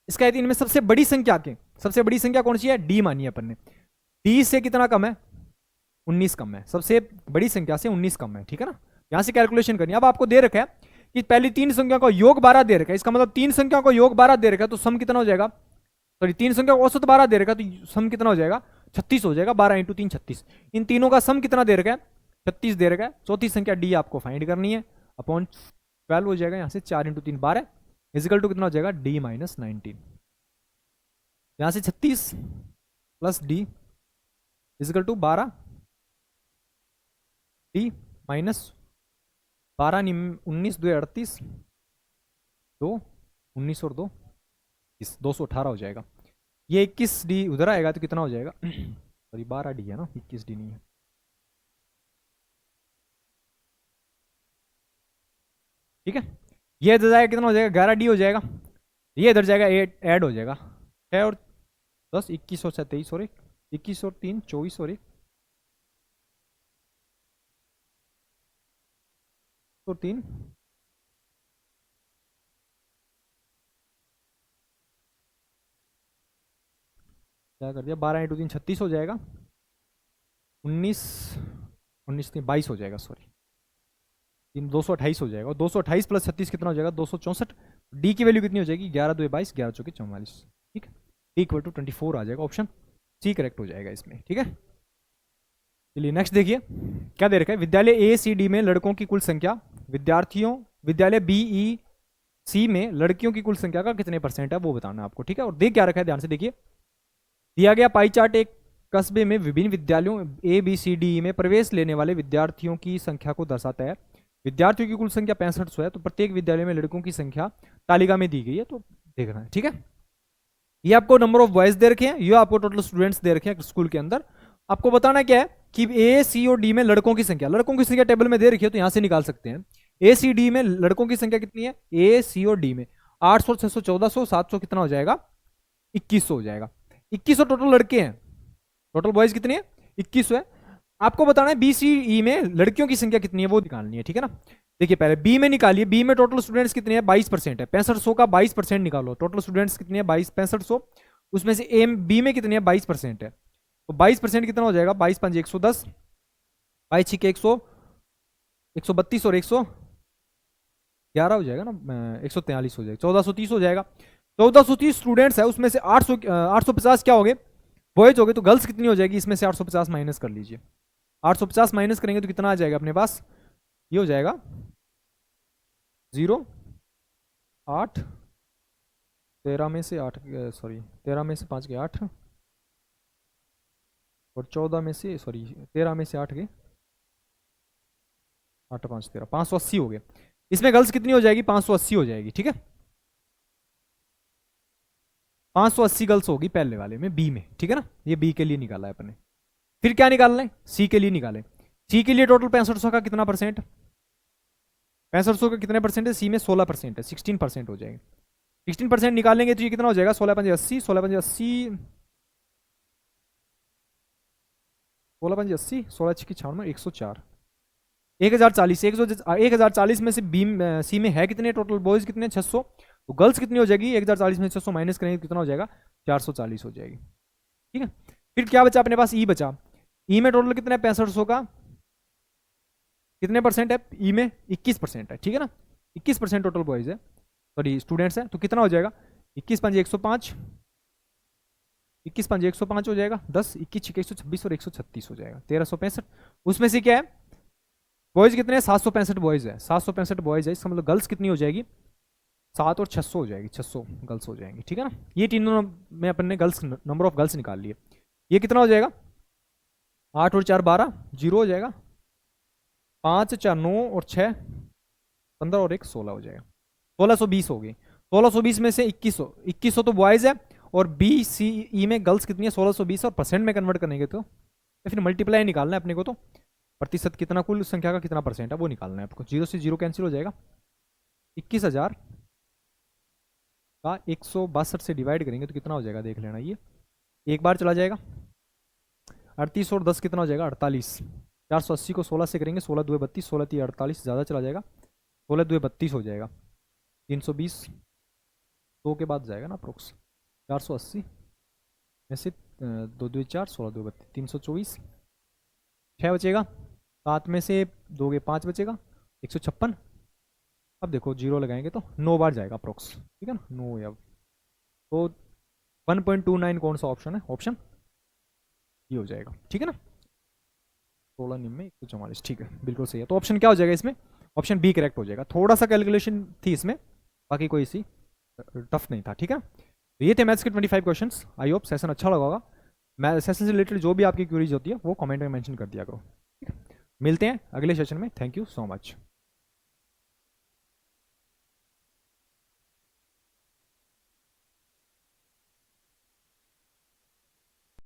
इसका यदि इनमें सबसे बड़ी संख्या के, सबसे बड़ी संख्या कौन सी है? डी मानी है अपन ने। डी से कितना कम है? 19 कम है, सबसे बड़ी संख्या से 19 कम है, ठीक है ना। यहां से कैलकुलेशन करनी है। अब आपको दे रखा है कि पहली 3 संख्या का योग 12 दे रखा है, इसका मतलब 3 संख्या को योग 12 दे रखा है, तो सम कितना हो जाएगा? सॉरी, 3 संख्या का औसत 12 दे रखा है, तो सम कितना हो जाएगा? 36 हो जाएगा। 12 × 3 36। इन तीनों का सम कितना दे रखा है? 36 दे रखा है। चौथी संख्या डी आपको फाइंड करनी है, अपॉन 12 हो जाएगा। यहाँ से 4 × 3 12 इजिकल टू कितना हो जाएगा? D minus 19। यहाँ से 36 plus D equal to 12, D minus 12 19 2 38, 2 19 और 2 218 हो जाएगा। ये 21 डी उधर आएगा तो कितना हो जाएगा? सॉरी 12 डी है ना, 21 डी नहीं है। ठीक है, ये इधर जाएगा कितना हो जाएगा? 11 डी हो जाएगा। ये इधर जाएगा 8 ऐड हो जाएगा, 6 और 10 21 और 23 और 1 21 और 3 24 और 1 और 3 क्या कर दिया? 12 × 3 36 हो जाएगा। 19 19 नहीं 22 हो जाएगा, सॉरी 228 हो जाएगा। 228 प्लस 36 कितना हो जाएगा? 264। डी की वैल्यू कितनी हो जाएगी? 11 2 22 11 चौके 44। ठीक है, डी इक्वल टू 24 आ जाएगा। ऑप्शन सी करेक्ट हो जाएगा इसमें। ठीक है, चलिए नेक्स्ट देखिए क्या दे रखा है। विद्यालय ए सी डी में लड़कों की कुल संख्या, विद्यार्थियों विद्यालय बी ई सी में लड़कियों की कुल संख्या का कितने % है वो बताना है आपको। ठीक है, और देख क्या रखा है ध्यान से देखिए। दिया गया पाई चार्ट एक कस्बे में विभिन्न विद्यालयों ए बी सी डी में प्रवेश लेने वाले विद्यार्थियों की संख्या को दर्शाता है। विद्यार्थियों की कुल संख्या 6500 है, तो प्रत्येक विद्यालय में लड़कों की संख्या तालिका में दी गई है, तो देखना है। ठीक है, ये आपको नंबर ऑफ बॉयज दे रखे हैं, ये आपको टोटल स्टूडेंट्स दे रखे हैं स्कूल के अंदर। आपको बताना क्या है कि ए सी और डी में लड़कों की संख्या टेबल में दे रखी है, तो यहां से निकाल सकते हैं। ए सी डी में लड़कों की संख्या कितनी है, ए सी और डी में 800, 600, 1400, 700, कितना हो जाएगा, 2100 हो जाएगा। 2100 टोटल लड़के हैं, टोटल बॉयज कितने हैं, 2100 है। आपको बताना है बी सी ई में लड़कियों की संख्या कितनी है, वो निकालनी है। ठीक है ना, देखिए पहले बी में निकालिए, बी में टोटल स्टूडेंट्स कितने हैं, 22% है। 6500 का 22% निकालो, टोटल स्टूडेंट्स कितने हैं, 6500, उसमें से ए बी में कितने हैं, 22% है, तो 22% कितना हो जाएगा, 22 5 110, 22 6 100, 132 और 111 हो जाएगा ना, 143 हो जाएगा, 1430 हो जाएगा। 1430 स्टूडेंट्स है, उसमें से 850 क्या हो गए, बॉयज हो गए, तो गर्ल्स कितनी हो जाएगी, इसमें से 850 माइनस कर लीजिए। 850 माइनस करेंगे तो कितना आ जाएगा अपने पास, ये हो जाएगा 0 8 13 में से 8, सॉरी 13 में से 5 के 8, और 14 में से, सॉरी 13 में से 8 के 8 5 13, 580 हो गए। इसमें गर्ल्स कितनी हो जाएगी, 580 हो जाएगी। ठीक है, 580 गर्ल्स होगी पहले वाले में, बी में। ठीक है ना, ये बी के लिए निकाला है अपने। फिर क्या निकालना है, सी के लिए निकाले। सी के लिए टोटल 6500 का कितना परसेंट, 6500 का कितने परसेंट है, सी में 16% है, 16% हो जाएगा। 16% निकालेंगे तो ये कितना हो जाएगा, 16 5 80, 16 5 80, 16 5 80, 16 6 96, 104, 1040, 1040 में से बी सी में है कितने टोटल बॉयज कितने, 600, तो गर्ल्स कितनी हो जाएगी, 1040 में 600 माइनस करेंगे तो कितना हो जाएगा, 440 हो जाएगी। ठीक है, फिर क्या बचा अपने पास, ई बचा। ई में टोटल कितना है, 6500 का कितने परसेंट है, ई में 21% है। ठीक है ना, 21% टोटल बॉयज है, सॉरी स्टूडेंट्स है, तो कितना हो जाएगा, 21 5 105, 21 5 105 हो जाएगा, 10 21 6 126 और 136 हो जाएगा, 1365। उसमें से क्या है, बॉयज कितने हैं, 765 बॉयज है, 765 बॉयज है, इसका मतलब गर्ल्स कितनी हो जाएगी, 7 और 600 हो जाएगी, 600 गर्ल्स हो जाएंगी। ठीक है ना, ये तीनों में अपन ने गर्ल्स, नंबर ऑफ गर्ल्स निकाल लिए। ये कितना हो जाएगा, 8 और 4 12, 0 हो जाएगा, 5 4 9 और 6 15 और 1 16 हो जाएगा, 1620 हो गई। 1620 में से 2100 तो बॉयज है, और बी सी ई में गर्ल्स कितनी है, 1620, और परसेंट में कन्वर्ट करेंगे तो फिर मल्टीप्लाई निकालना है अपने को, तो प्रतिशत कितना, कुल संख्या का कितना परसेंट है वो निकालना है आपको। 0 से 0 कैंसिल हो जाएगा, 21,000 का 162 से डिवाइड करेंगे तो कितना हो जाएगा, देख लेना, ये एक बार चला जाएगा। 38 और 10 कितना हो जाएगा, 48। 480 को 16 से करेंगे, 16 2 32, 16 3 48, ज़्यादा चला जाएगा, 16 2 32 हो जाएगा। 320 2 के बाद जाएगा ना अप्रोक्स, 480 में से 2 2 4, 16 2 32, 324, 6 बचेगा, 7 में से 2 के 5 बचेगा, 156। अब देखो 0 लगाएंगे तो 9 बार जाएगा अप्रोक्स। ठीक है ना, 9 या तो 1.29 कौन सा ऑप्शन है, ऑप्शन ये हो जाएगा। ठीक है ना, 16 निम्न 144, ठीक है, बिल्कुल सही है। तो ऑप्शन क्या हो जाएगा इसमें, ऑप्शन बी करेक्ट हो जाएगा। थोड़ा सा कैलकुलेशन थी इसमें, बाकी कोई सी टफ नहीं था। ठीक है, तो ये थे मैथ्स के 25 क्वेश्चंस। आई होप सेशन अच्छा लगा होगा। मैं सेशन से रिलेटेड जो भी आपकी क्वेरीज होती है वो कमेंट में मेंशन कर दिया करो। ठीक है, मिलते हैं अगले सेशन में। Thank you so much.